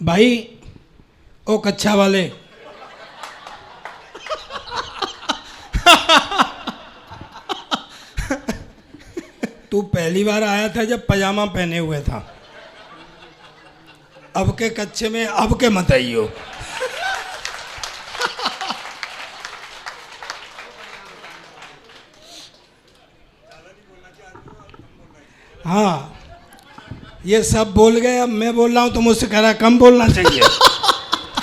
भाई ओ कच्छा वाले, तू पहली बार आया था जब पजामा पहने हुए था, अब के कच्छे में अब के मत आइयो। हाँ, ये सब बोल गए, अब मैं बोल रहा हूँ तो मुझसे कह रहा कम बोलना चाहिए।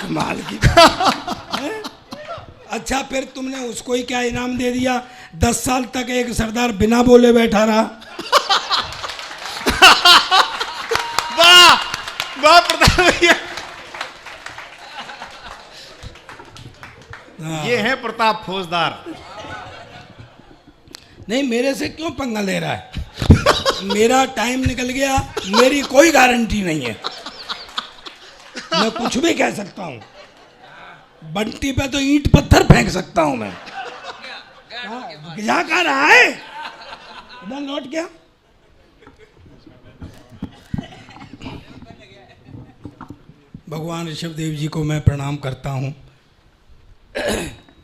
कमाल की बात है। अच्छा, फिर तुमने उसको ही क्या इनाम दे दिया? 10 साल तक एक सरदार बिना बोले बैठा रहा। वाह वाह प्रताप भैया, ये है प्रताप फौजदार। नहीं, मेरे से क्यों पंगा ले रहा है? मेरा टाइम निकल गया, मेरी कोई गारंटी नहीं है, मैं कुछ भी कह सकता हूँ। बंटी पे तो ईंट पत्थर फेंक सकता हूँ मैं। जा कर रहा है, इधर लौट गया। भगवान ऋषभदेव जी को मैं प्रणाम करता हूँ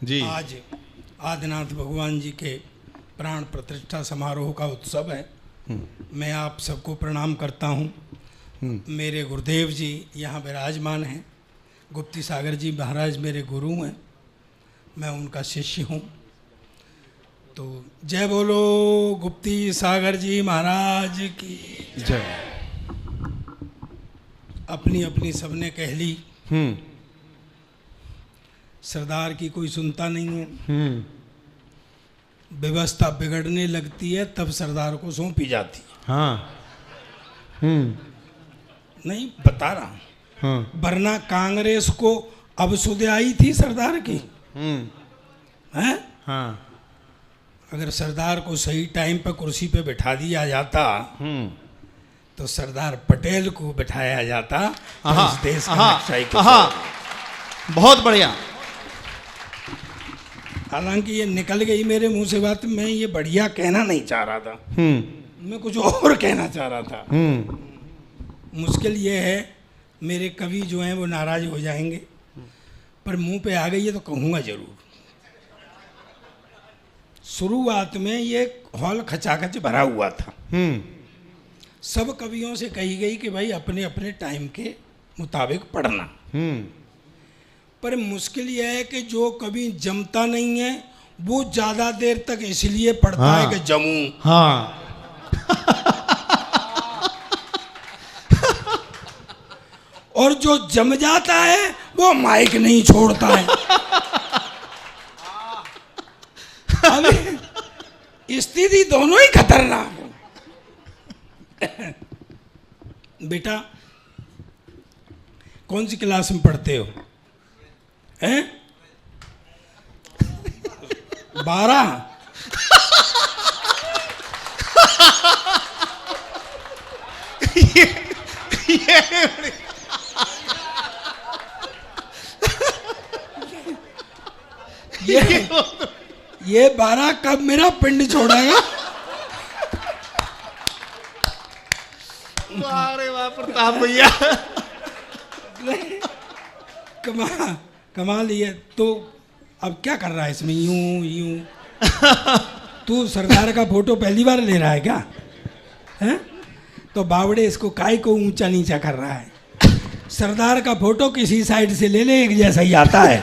जी। आज आदिनाथ भगवान जी के प्राण प्रतिष्ठा समारोह का उत्सव है। मैं आप सबको प्रणाम करता हूँ। मेरे गुरुदेव जी यहाँ विराजमान हैं। गुप्ती सागर जी महाराज मेरे गुरु हैं, मैं उनका शिष्य हूँ। तो जय बोलो गुप्ती सागर जी महाराज की जय। अपनी अपनी सबने कह ली। सरदार की कोई सुनता नहीं है। व्यवस्था बिगड़ने लगती है तब सरदार को सौंपी जाती है। हाँ। नहीं बता रहा हूँ, हाँ। वरना कांग्रेस को अब सुधे आई थी सरदार की। हैं? हाँ। अगर सरदार को सही टाइम पर कुर्सी पे बैठा दिया जाता तो सरदार पटेल को बिठाया जाता तो इस देश का नक्शा ही कुछ और। बहुत बढ़िया। हालांकि ये निकल गई मेरे मुंह से बात, मैं ये बढ़िया कहना नहीं चाह रहा था, मैं कुछ और कहना चाह रहा था। मुश्किल ये है, मेरे कवि जो हैं वो नाराज हो जाएंगे, पर मुंह पे आ गई है तो कहूँगा जरूर। शुरुआत में ये हॉल खचाखच भरा हुआ था। सब कवियों से कही गई कि भाई अपने अपने टाइम के मुताबिक पढ़ना। पर मुश्किल यह है कि जो कभी जमता नहीं है वो ज्यादा देर तक इसलिए पढ़ता है कि जमूं। हाँ। और जो जम जाता है वो माइक नहीं छोड़ता है। अभी स्थिति दोनों ही खतरनाक है। बेटा कौन सी क्लास में पढ़ते हो? हैं? 12? ये 12 कब मेरा पिंड छोड़ेगा? अरे वाह प्रताप भैया, कमाल ये। तो अब क्या कर रहा है इसमें? यूं यूं तू सरदार का फोटो पहली बार ले रहा है क्या? हैं? तो बावड़े इसको काय को ऊंचा नीचा कर रहा है। सरदार का फोटो किसी साइड से ले ले, एक जैसा ही आता है।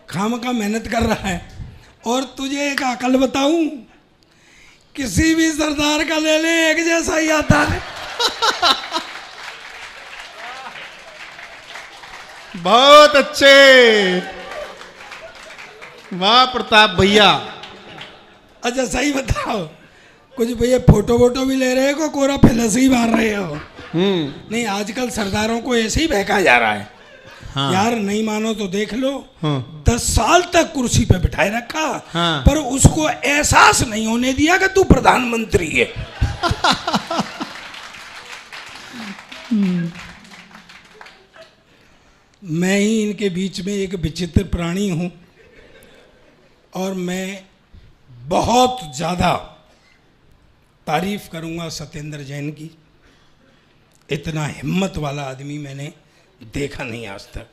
खामखा मेहनत कर रहा है। और तुझे एक अकल बताऊं, किसी भी सरदार का ले ले एक जैसा ही आता है। बहुत अच्छे। वाह प्रताप भैया। अच्छा सही बताओ, कुछ भैया फोटो वोटो भी ले रहे हो, कोरा फैलस ही मार रहे हो? नहीं, आजकल सरदारों को ऐसे ही बहका जा रहा है। हाँ। यार नहीं मानो तो देख लो। हाँ। 10 साल तक कुर्सी पे बिठाए रखा। हाँ। पर उसको एहसास नहीं होने दिया कि तू प्रधानमंत्री है। मैं ही इनके बीच में एक विचित्र प्राणी हूं और मैं बहुत ज़्यादा तारीफ करूंगा सत्येंद्र जैन की। इतना हिम्मत वाला आदमी मैंने देखा नहीं आज तक।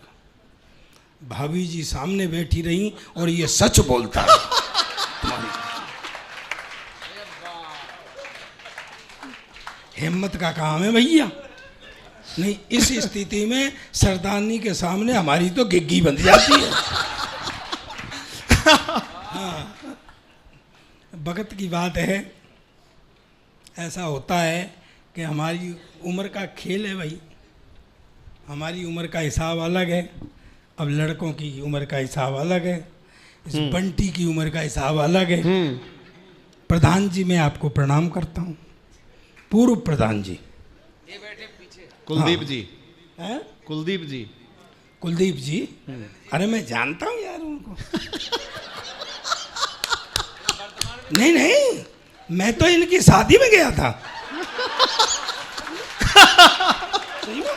भाभी जी सामने बैठी रही और ये सच बोलता है। हिम्मत का काम है भैया। नहीं, इस स्थिति में सरदारनी के सामने हमारी तो गिग्गी बंध जाती है। हाँ, वक्त की बात है, ऐसा होता है कि हमारी उम्र का खेल है भाई। हमारी उम्र का हिसाब अलग है, अब लड़कों की उम्र का हिसाब अलग है, इस बंटी की उम्र का हिसाब अलग है। प्रधान जी, मैं आपको प्रणाम करता हूँ। पूर्व प्रधान जी, ये बैठे पीछे। कुलदीप जी। हैं? कुलदीप जी। कुलदीप जी, अरे मैं जानता हूँ यार उनको। नहीं नहीं, मैं तो इनकी शादी में गया था। सही में?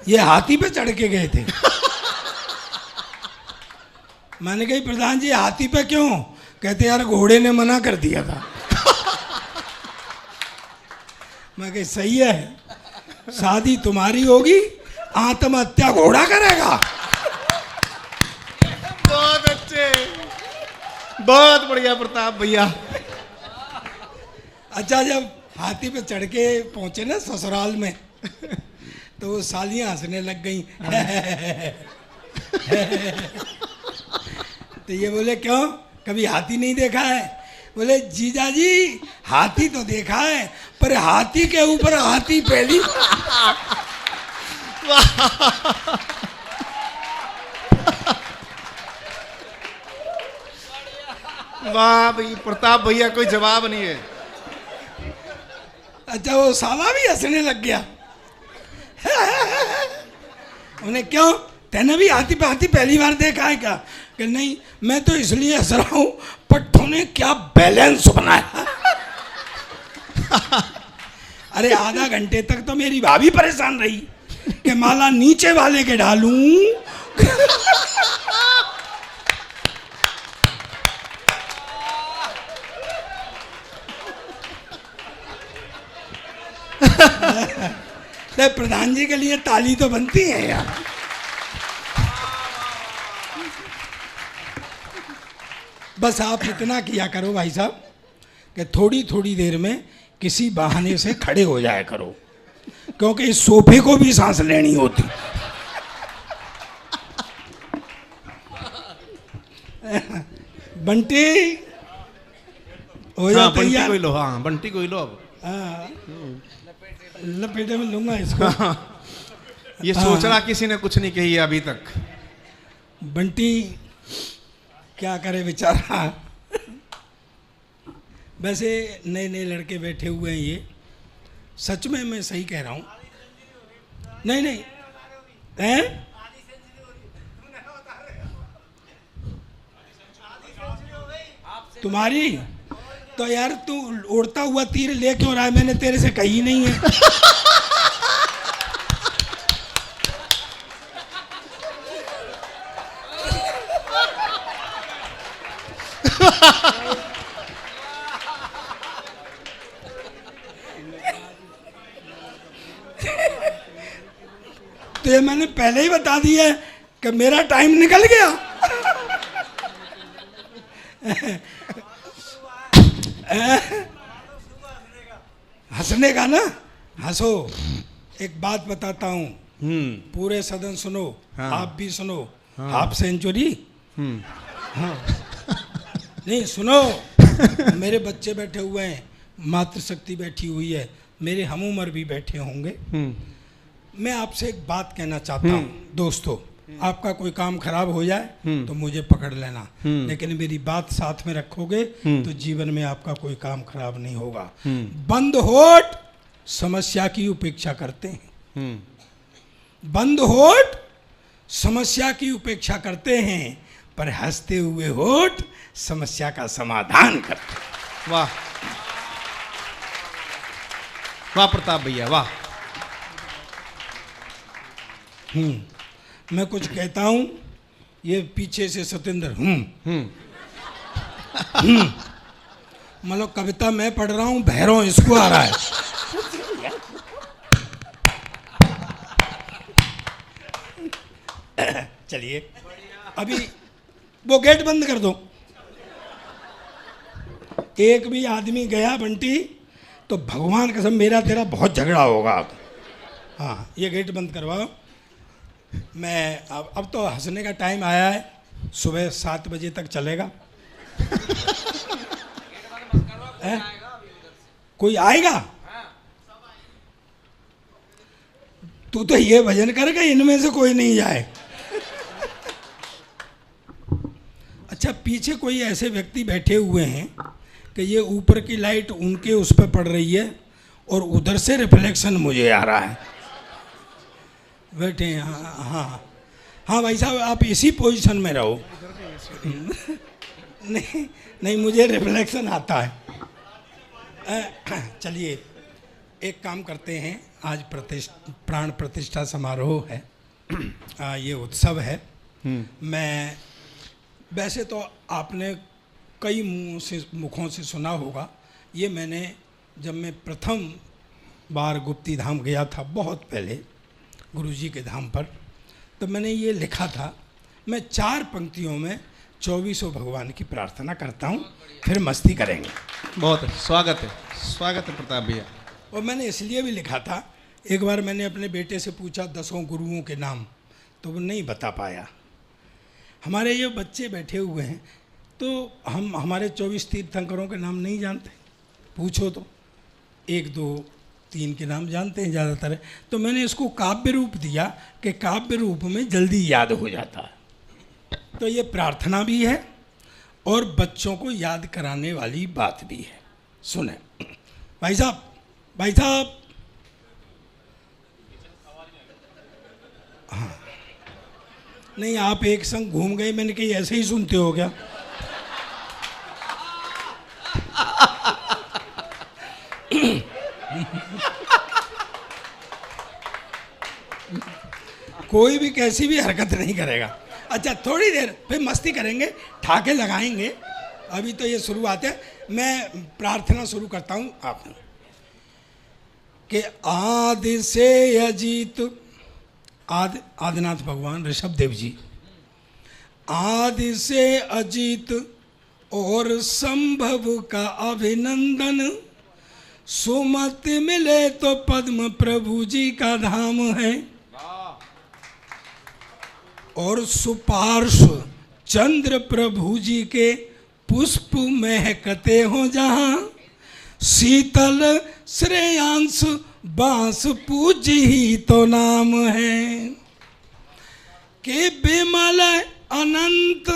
ये हाथी पे चढ़ के गए थे। मैंने कही प्रधान जी हाथी पे क्यों? कहते यार घोड़े ने मना कर दिया था। मैं कही सही है, शादी तुम्हारी होगी, आत्महत्या घोड़ा करेगा। बहुत अच्छे, बहुत बढ़िया प्रताप भैया। अच्छा, जब हाथी पे चढ़ के पहुंचे ना ससुराल में, तो वो सालियां हंसने लग गई। तो ये बोले क्यों, कभी हाथी नहीं देखा है? बोले जीजा जी हाथी तो देखा है, पर हाथी के ऊपर हाथी पहली। वाह भाई प्रताप भैया, कोई जवाब नहीं है। अच्छा, वो साला भी हंसने लग गया। उन्हें क्यों, तेने भी हाथी पे हाथी पहली बार देखा है क्या? कि नहीं, मैं तो इसलिए हंस रहा हूं, पट्टों ने क्या बैलेंस बनाया। अरे आधा घंटे तक तो मेरी भाभी परेशान रही कि माला नीचे वाले के डालूं। तो प्रधान जी के लिए ताली तो बनती है यार। बस आप इतना किया करो भाई साहब कि थोड़ी थोड़ी देर में किसी बहाने से खड़े हो जाया करो, क्योंकि इस सोफे को भी सांस लेनी होती। बंटी हो जाता बंटी यार। कोई लो, हाँ बंटी कोई लो अब। हाँ, लपेटे में लूंगा इसको। ये सोचना किसी ने कुछ नहीं कही है अभी तक। बंटी क्या करे बेचारा। वैसे नए नए लड़के बैठे हुए हैं ये, सच में मैं सही कह रहा हूँ। नहीं नहीं, हैं? तुम्हारी तो यार, तू उड़ता हुआ तीर ले क्यों रहा है? मैंने तेरे से कही नहीं है। तो ये मैंने पहले ही बता दिया है कि मेरा टाइम निकल गया। हंसने का ना, हंसो। एक बात बताता हूँ, पूरे सदन सुनो। हाँ। आप भी सुनो। Half century. हाँ। नहीं सुनो, मेरे बच्चे बैठे हुए हैं, मातृशक्ति बैठी हुई है, मेरे हम उम्र भी बैठे होंगे। मैं आपसे एक बात कहना चाहता हूँ दोस्तों, आपका कोई काम खराब हो जाए तो मुझे पकड़ लेना, लेकिन मेरी बात साथ में रखोगे तो जीवन में आपका कोई काम खराब नहीं होगा। बंद होठ समस्या की उपेक्षा करते हैं। बंद होठ समस्या की उपेक्षा करते हैं, पर हंसते हुए होठ समस्या का समाधान करते हैं। वाह वाह प्रताप भैया, वाह। मैं कुछ कहता हूं, ये पीछे से सत्येंद्र मतलब कविता मैं पढ़ रहा हूँ, भैरव इसको आ रहा है। चलिए अभी वो गेट बंद कर दो। एक भी आदमी गया बंटी तो भगवान कसम मेरा तेरा बहुत झगड़ा होगा अब। हाँ, ये गेट बंद करवाओ। मैं अब तो हंसने का टाइम आया है, सुबह 7 बजे तक चलेगा। कोई आएगा? तू तो ये भजन करके इनमें से कोई नहीं जाए। अच्छा, पीछे कोई ऐसे व्यक्ति बैठे हुए हैं कि ये ऊपर की लाइट उनके उस पर पड़ रही है और उधर से रिफ्लेक्शन मुझे आ रहा है। बैठे हैं। हाँ हाँ हाँ भाई साहब, आप इसी पोजीशन में रहो। नहीं नहीं, मुझे रिफ्लेक्शन आता है। चलिए एक काम करते हैं, आज प्राण प्रतिष्ठा समारोह है, ये उत्सव है। मैं वैसे तो आपने कई मुखों से सुना होगा, ये मैंने जब मैं प्रथम बार गुप्ती धाम गया था बहुत पहले गुरुजी के धाम पर, तो मैंने ये लिखा था, मैं 4 पंक्तियों में 24 भगवान की प्रार्थना करता हूँ, फिर मस्ती करेंगे। बहुत स्वागत है प्रताप भैया। और मैंने इसलिए भी लिखा था, एक बार मैंने अपने बेटे से पूछा 10 गुरुओं के नाम, तो वो नहीं बता पाया। हमारे ये बच्चे बैठे हुए हैं तो हम हमारे 24 तीर्थंकरों के नाम नहीं जानते, पूछो तो 1 2 3 के नाम जानते हैं ज़्यादातर। तो मैंने इसको काव्य रूप दिया कि काव्य रूप में जल्दी याद हो जाता है। तो ये प्रार्थना भी है और बच्चों को याद कराने वाली बात भी है। सुने भाई साहब, हाँ नहीं, आप एक संग घूम गए, मैंने कही ऐसे ही सुनते हो क्या? कोई भी कैसी भी हरकत नहीं करेगा। अच्छा, थोड़ी देर फिर मस्ती करेंगे, ठाके लगाएंगे। अभी तो ये शुरुआत है। मैं प्रार्थना शुरू करता हूँ आप कि आदि से अजीत, आदिनाथ भगवान ऋषभ देव जी, आदि से अजीत और संभव का अभिनंदन, सुमति मिले तो पद्म प्रभु जी का धाम है, और सुपार्श्व चंद्र प्रभु जी के पुष्प महकते हो जहाँ, शीतल श्रेयांश बांस पूज्य ही तो नाम है, कि विमल अनंत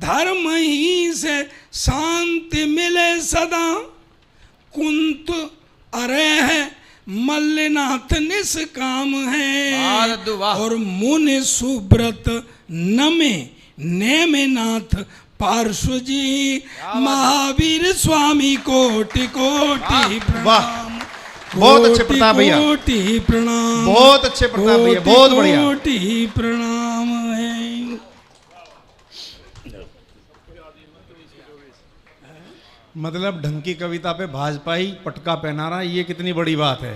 धर्म ही से शांति मिले सदा, कुंत अरे है मल्लिनाथ निष्काम है, और मुनि सुब्रत नमे नेमिनाथ पार्श्व जी, महावीर स्वामी कोटि कोटि प्रणाम। बहुत अच्छे प्रताप भैया, कोटि प्रणाम। बहुत अच्छे प्रताप भैया, बहुत बढ़िया। कोटि प्रणाम है। मतलब ढंग की कविता पे भाजपा ही पटका पहना रहा, ये कितनी बड़ी बात है।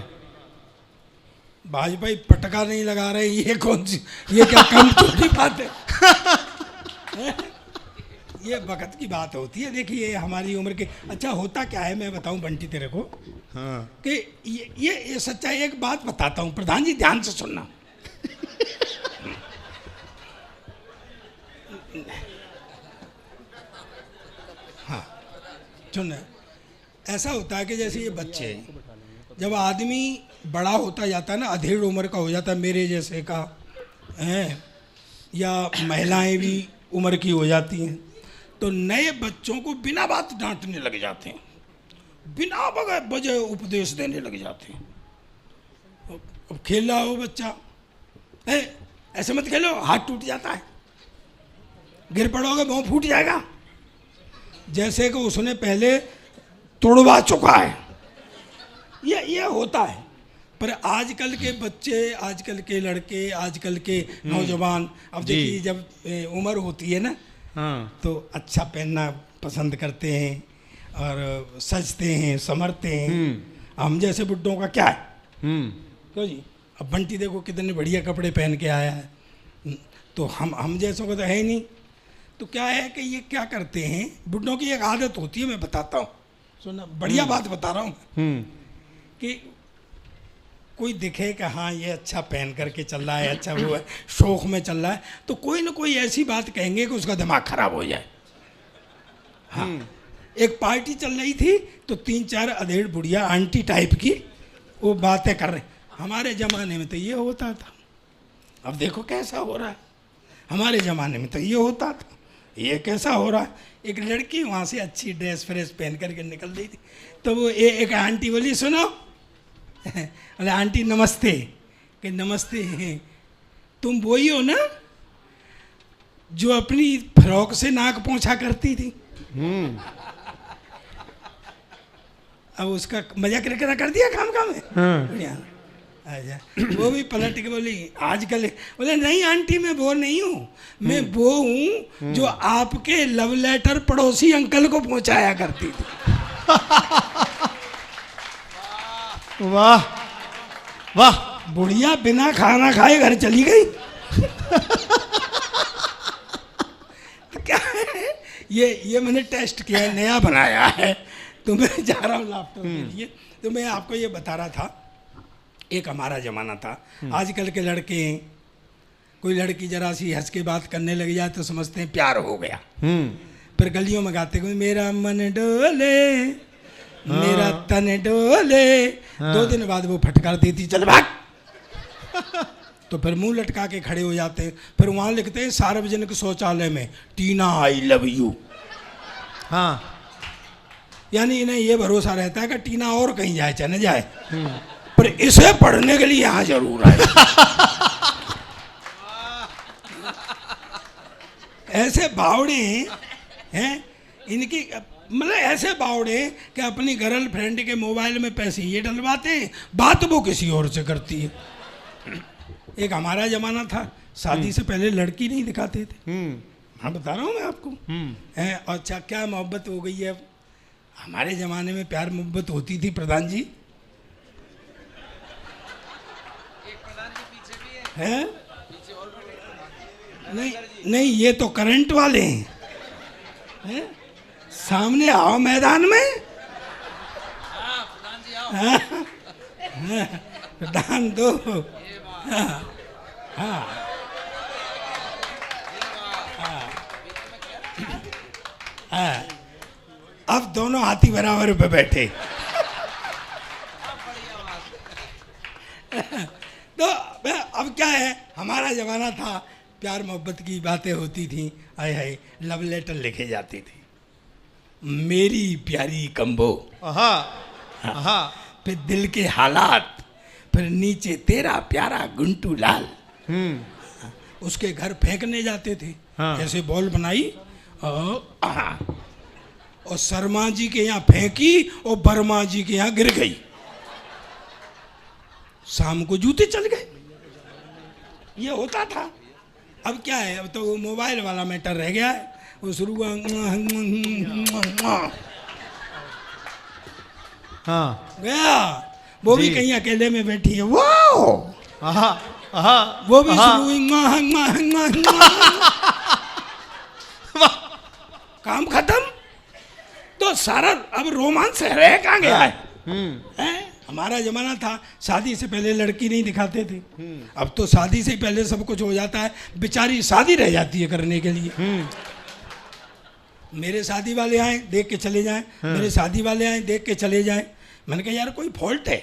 भाजपा ही पटका नहीं लगा रहे, ये कौन सी, ये क्या कम छोटी बात है? ये वक्त की बात होती है। देखिए हमारी उम्र के, अच्छा होता क्या है मैं बताऊं बंटी तेरे को, हाँ। कि ये सच्चाई, एक बात बताता हूं, प्रधान जी ध्यान से सुनना। हाँ सुन, ऐसा होता है कि जैसे ये बच्चे, जब आदमी बड़ा होता जाता है ना, अधेड़ उम्र का हो जाता है, मेरे जैसे का है, या महिलाएं भी उम्र की हो जाती हैं, तो नए बच्चों को बिना बात डांटने लग जाते हैं, बिना वजह उपदेश देने लग जाते हैं। अब खेल रहा हो बच्चा, ऐसे मत खेलो, हाथ टूट जाता है, गिर पड़ोगे मुंह फूट जाएगा, जैसे कि उसने पहले तोड़वा चुका है। ये होता है। पर आजकल के बच्चे, आजकल के लड़के, आजकल के नौजवान, अब देखिए जब उम्र होती है ना, हाँ, तो अच्छा पहनना पसंद करते हैं, और सजते हैं, संवरते हैं। हम जैसे बुड्ढों का क्या है? क्यों जी? अब बंटी देखो कितने बढ़िया कपड़े पहन के आया है, तो हम जैसों का तो है ही नहीं। तो क्या है कि ये क्या करते हैं, बुड्ढों की एक आदत होती है, मैं बताता हूँ, सुना, बढ़िया बात बता रहा हूँ कि कोई दिखे कि हाँ ये अच्छा पहन करके चल रहा है, अच्छा वो है, शौक में चल रहा है, तो कोई ना कोई ऐसी बात कहेंगे कि उसका दिमाग खराब हो जाए। हाँ, एक पार्टी चल रही थी तो 3-4 अधेड़ बुढ़िया आंटी टाइप की वो बातें कर रहे। हमारे ज़माने में तो ये होता था, अब देखो कैसा हो रहा है। हमारे ज़माने में तो ये होता था, ये कैसा हो रहा है। एक लड़की वहाँ से अच्छी ड्रेस फ्रेस पहन करके निकल रही थी, तो वो एक आंटी बोली, सुनो अरे आंटी नमस्ते, कि नमस्ते, तुम वही हो ना जो अपनी फ्रॉक से नाक पोंछा करती थी? अब उसका मजाक कर दिया काम में। बढ़िया। अच्छा, वो भी पलट के बोली आजकल, बोले नहीं आंटी मैं वो नहीं हूँ, मैं वो हूँ जो आपके लव लेटर पड़ोसी अंकल को पहुंचाया करती थी। वाह वाह, बुढ़िया बिना खाना खाए घर चली गई। तो क्या है, ये मैंने टेस्ट किया है, नया बनाया है, तो मैं जा रहा हूँ लैपटॉप के लिए। तो मैं आपको ये बता रहा था, एक हमारा ज़माना था। आजकल के लड़के हैं, कोई लड़की जरा सी हंस के बात करने लग जाए तो समझते हैं प्यार हो गया। फिर गलियों में गाते हुए मेरा मन डोले, मेरा तन डोले, 2 दिन बाद वो फटकार देती, चल भाग। तो फिर मुंह लटका के खड़े हो जाते हैं। फिर वहाँ लिखते हैं सार्वजनिक शौचालय में टीना आई लव यू। हाँ, यानी इन्हें ये भरोसा रहता है कि टीना और कहीं जाए चाहे न जाए, पर इसे पढ़ने के लिए यहाँ जरूर आए। ऐसे बावड़े हैं इनकी, मतलब ऐसे बावड़े कि अपनी गर्लफ्रेंड के मोबाइल में पैसे ये डलवाते हैं, बात वो किसी और से करती है। एक हमारा जमाना था, शादी से पहले लड़की नहीं दिखाते थे। हाँ बता रहा हूँ मैं आपको। और अच्छा क्या मोहब्बत हो गई है। हमारे ज़माने में प्यार मोहब्बत होती थी प्रधान जी। है नहीं नहीं, ये तो करंट वाले हैं। सामने आओ मैदान में। प्रधान दो। हाँ, अब दोनों हाथी बराबर पे बैठे। तो अब क्या है, हमारा जमाना था, प्यार मोहब्बत की बातें होती थी, आए हाय लव लेटर लिखे जाते थे, मेरी प्यारी कम्बो, फिर दिल के हालात, फिर नीचे तेरा प्यारा गुंटू लाल। उसके घर फेंकने जाते थे। ऐसे बॉल बनाई और शर्मा जी के यहाँ फेंकी और बर्मा जी के यहाँ गिर गई। शाम को जूते चल गए। ये होता था। अब क्या है, अब तो वो मोबाइल वाला मैटर रह गया है। वो शुरू गया, वो भी कहीं अकेले में बैठी है, वो भी शुरू, काम खत्म। तो सारा अब रोमांस रह कहाँ गया है? हमारा जमाना था, शादी से पहले लड़की नहीं दिखाते थे। अब तो शादी से पहले सब कुछ हो जाता है, बेचारी शादी रह जाती है करने के लिए। मेरे शादी वाले आए देख के चले जाएं, मेरे शादी वाले आए देख के चले जाएं। मैंने कहा यार कोई फॉल्ट है?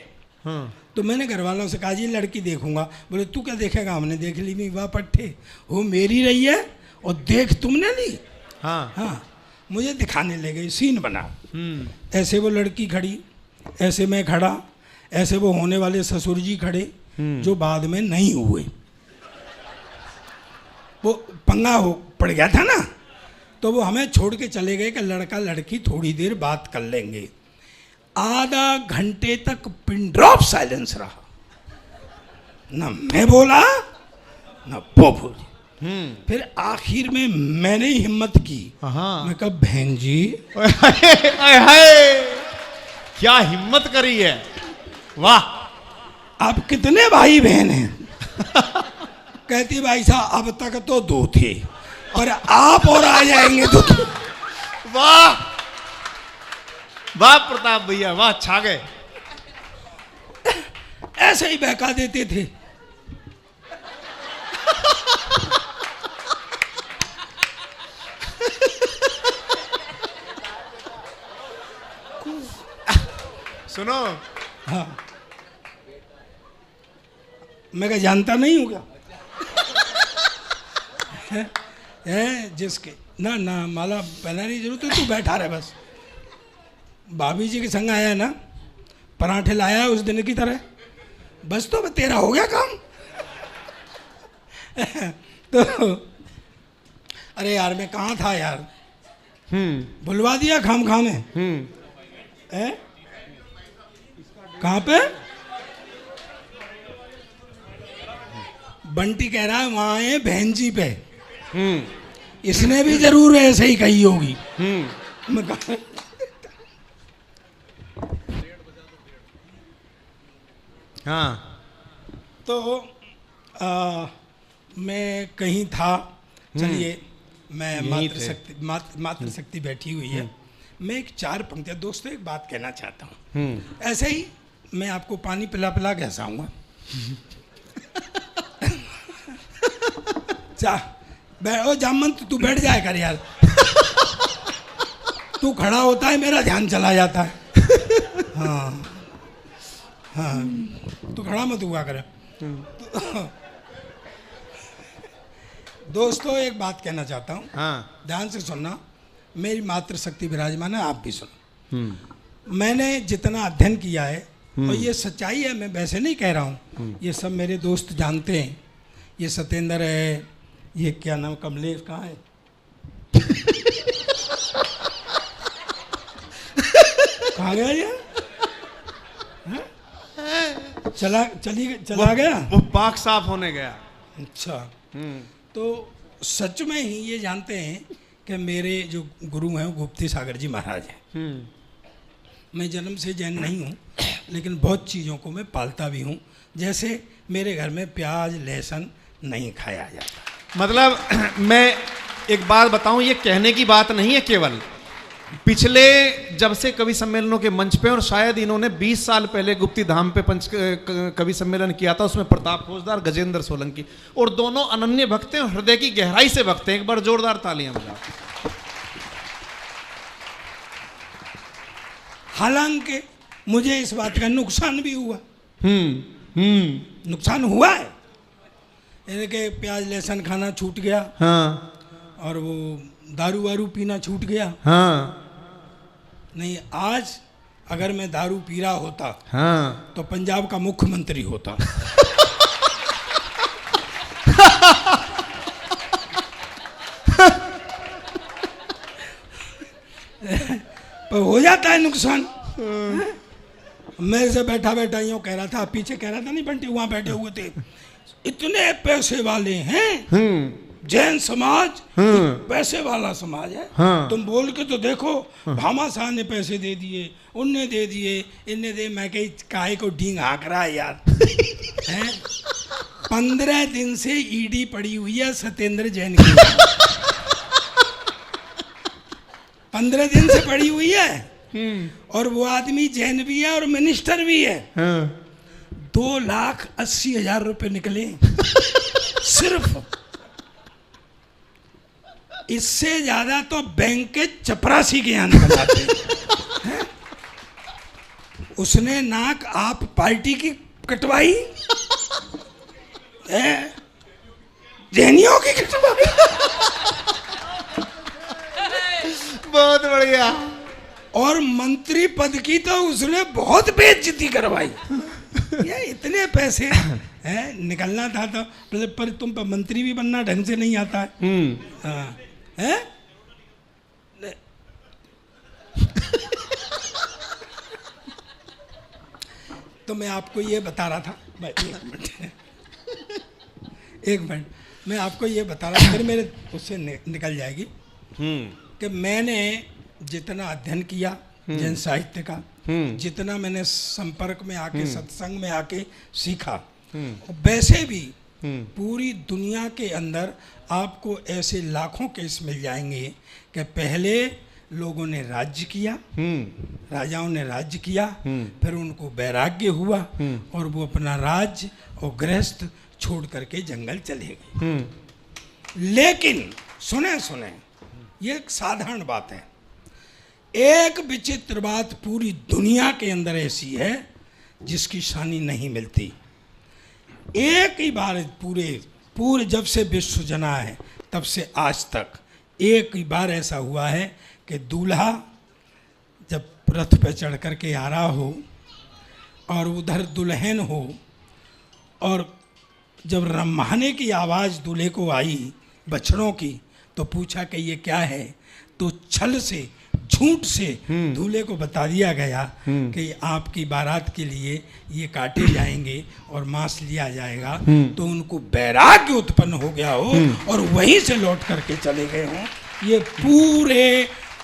तो मैंने घर वालों से कहा जी लड़की देखूंगा। बोले तू क्या देखेगा, हमने देख ली भी, वाह पट्टे वो मेरी रही है और देख तुमने ली। हाँ, मुझे दिखाने ले गई, सीन बना। ऐसे वो लड़की खड़ी, ऐसे मैं खड़ा, ऐसे वो होने वाले ससुर जी खड़े, जो बाद में नहीं हुए। वो पंगा हो पड़ गया था ना, तो वो हमें छोड़ के चले गए कि लड़का लड़की थोड़ी देर बात कर लेंगे। आधा घंटे तक पिन ड्रॉप साइलेंस रहा, ना मैं बोला ना वो बोली। फिर आखिर में मैंने ही हिम्मत की, हाँ। मैं कहा बहन जी, हाय हाय, क्या हिम्मत करी है, वाह। आप कितने भाई बहन हैं? कहती भाई साहब अब तक तो 2 थे और आप और आ जाएंगे तो। वाह वाह प्रताप भैया, वाह, छा गए। ऐसे ही बहका देते थे। सुनो, हाँ, मैं क्या जानता नहीं हूँ क्या? है जिसके ना ना माला पहनाने की जरूरत है, तू बैठा रहे बस। भाभी जी के संग आया ना, पराठे लाया है उस दिन की तरह, बस तो तेरा हो गया काम। तो अरे यार मैं कहाँ था यार, बुलवा दिया खाम खाम में। कहाँ पे? बंटी कह रहा है वहां है बहन जी पे। इसने भी जरूर ऐसे ही कही होगी। मैं कहा हाँ। तो मैं कहीं था, चलिए मैं यहीं थे। मातृशक्ति मातृशक्ति बैठी हुई है। मैं एक 4 पंक्तियां दोस्तों एक बात कहना चाहता हूँ। ऐसे ही मैं आपको पानी पिला पिला के हंसाऊंगा। ओ जामंत तू बैठ जाए कर यार। तू खड़ा होता है मेरा ध्यान चला जाता है। हाँ हाँ, तू खड़ा मत हुआ कर। दोस्तों एक बात कहना चाहता हूँ, हाँ। ध्यान से सुनना। मेरी मातृशक्ति विराजमान है, आप भी सुनो। मैंने जितना अध्ययन किया है, और ये सच्चाई है, मैं वैसे नहीं कह रहा हूँ, ये सब मेरे दोस्त जानते हैं। ये सत्येंद्र है, ये क्या नाम, कमलेश कहाँ है? कहाँ गया ये? चला गया? वो पाक साफ होने गया। अच्छा, तो सच में ही ये जानते हैं कि मेरे जो गुरु हैं वो गुप्ती सागर जी महाराज हैं। मैं जन्म से जैन नहीं हूँ, लेकिन बहुत चीज़ों को मैं पालता भी हूँ। जैसे मेरे घर में प्याज लहसुन नहीं खाया जाता। मतलब मैं एक बात बताऊं, ये कहने की बात नहीं है केवल। पिछले जब से कवि सम्मेलनों के मंच पे, और शायद इन्होंने 20 साल पहले गुप्ती धाम पे कवि सम्मेलन किया था, उसमें प्रताप फौजदार, गजेंद्र सोलंकी, और दोनों अनन्य भक्त हैं, हृदय की गहराई से भक्त हैं। एक बार जोरदार तालियां बजाओ। हालांकि मुझे इस बात का नुकसान भी हुआ। नुकसान हुआ है, यानी कि प्याज लहसुन खाना छूट गया। हाँ। और वो दारू वारू पीना छूट गया। हाँ। नहीं, आज अगर मैं दारू पी रहा होता, हाँ, तो पंजाब का मुख्यमंत्री होता। पर हो जाता है नुकसान। मेरे से बैठा बैठा यूँ कह रहा था, पीछे कह रहा था नहीं बंटी, वहां बैठे हुए थे, इतने पैसे वाले हैं जैन समाज, पैसे वाला समाज है। हाँ। तुम बोल के तो देखो, भामा शाह ने पैसे दे दिए, उनने दे दिए, इनने दे। मैं कही काहे को ढींग हाँक रहा है यार। हैं? 15 दिन से ईडी पड़ी हुई है सत्येंद्र जैन की। 15 दिन से पड़ी हुई है। और वो आदमी जैन भी है और मिनिस्टर भी है। 2,80,000 रुपए निकले सिर्फ। इससे ज्यादा तो बैंक के चपरासी के यहाँ निकल जाते हैं। उसने नाक आप पार्टी की कटवाई, जैनियों की कटवाई। बहुत बढ़िया। और मंत्री पद की तो उसने बहुत बेइज्जती करवाई। ये इतने पैसे हैं, निकलना था तो, पर तुम पर मंत्री भी बनना ढंग से नहीं आता है। हाँ, है? तो मैं आपको ये बता रहा था, एक मिनट मैं आपको ये बता रहा हूँ, फिर मेरे उससे निकल जाएगी कि मैंने जितना अध्ययन किया जैन साहित्य का, जितना मैंने संपर्क में आके सत्संग में आके सीखा, वैसे भी पूरी दुनिया के अंदर आपको ऐसे लाखों केस मिल जाएंगे कि पहले लोगों ने राज्य किया, राजाओं ने राज्य किया, फिर उनको वैराग्य हुआ और वो अपना राज्य और गृहस्थ छोड़ करके जंगल चले गए। लेकिन सुने सुने, ये एक साधारण बात है। एक विचित्र बात पूरी दुनिया के अंदर ऐसी है जिसकी शानी नहीं मिलती। एक ही बार पूरे जब से विश्व जना है तब से आज तक एक ही बार ऐसा हुआ है कि दूल्हा जब रथ पे चढ़ कर के आ रहा हो और उधर दुल्हन हो, और जब रम्माने की आवाज़ दूल्हे को आई बछड़ों की, तो पूछा कि ये क्या है, तो छल से झूठ से दूल्हे को बता दिया गया कि आपकी बारात के लिए ये काटे जाएंगे और मांस लिया जाएगा। तो उनको वैराग्य उत्पन्न हो गया हो और वहीं से लौट करके चले गए हों। ये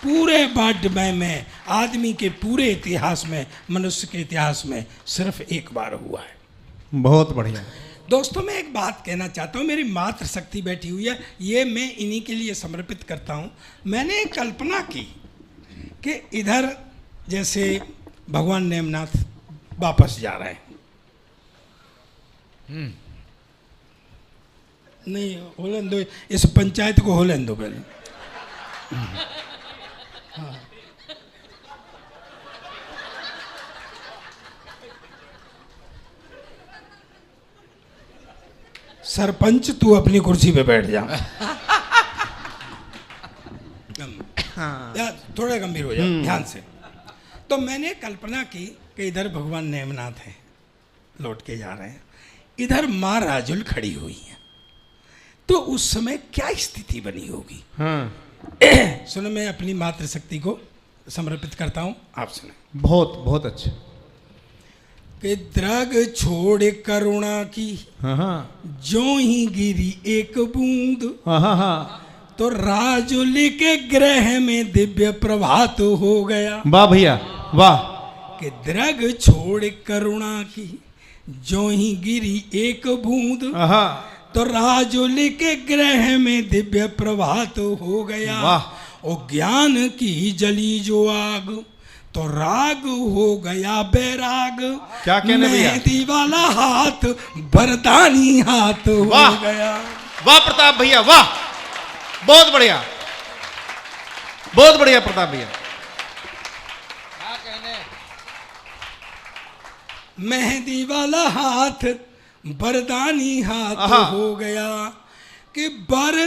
पूरे बाड्यमय में, आदमी के पूरे इतिहास में, मनुष्य के इतिहास में सिर्फ एक बार हुआ है। बहुत बढ़िया। दोस्तों, मैं एक बात कहना चाहता हूँ, मेरी मातृशक्ति बैठी हुई है, ये मैं इन्हीं के लिए समर्पित करता हूँ। मैंने एक कल्पना की कि इधर जैसे भगवान नेमनाथ वापस जा रहे हैं, नहीं होलन दो, इस पंचायत को होलन दो पहले। हाँ। सरपंच तू अपनी कुर्सी पे बैठ जा। थोड़ा गंभीर हो जाओ, ध्यान से। तो मैंने कल्पना की कि इधर भगवान नेमनाथ हैं, लौट के जा रहे हैं, इधर माँ राजुल खड़ी हुई है, तो उस समय क्या स्थिति बनी होगी। सुनो, मैं अपनी मातृशक्ति को समर्पित करता हूँ, आप सुने। बहुत बहुत अच्छे। कि द्रग छोड़ करुणा की जो ही गिरी एक बूंद, तो राजुल के ग्रह में दिव्य प्रभात हो गया। वाह भैया वाह। कि द्रग छोड़ करुणा की जो ही गिरी एक बूंद, तो राजुल के ग्रह में दिव्य प्रभात हो गया। और ज्ञान की जली जो आग, तो राग हो गया बैराग। क्या कहने भैया? मेहंदी वाला हाथ बरदानी हाथ हो गया। वाह प्रताप भैया वाह, बहुत बढ़िया, बहुत बढ़िया प्रताप भैया। क्या कहने? मेहंदी वाला हाथ बरदानी हाथ हो गया। कि बर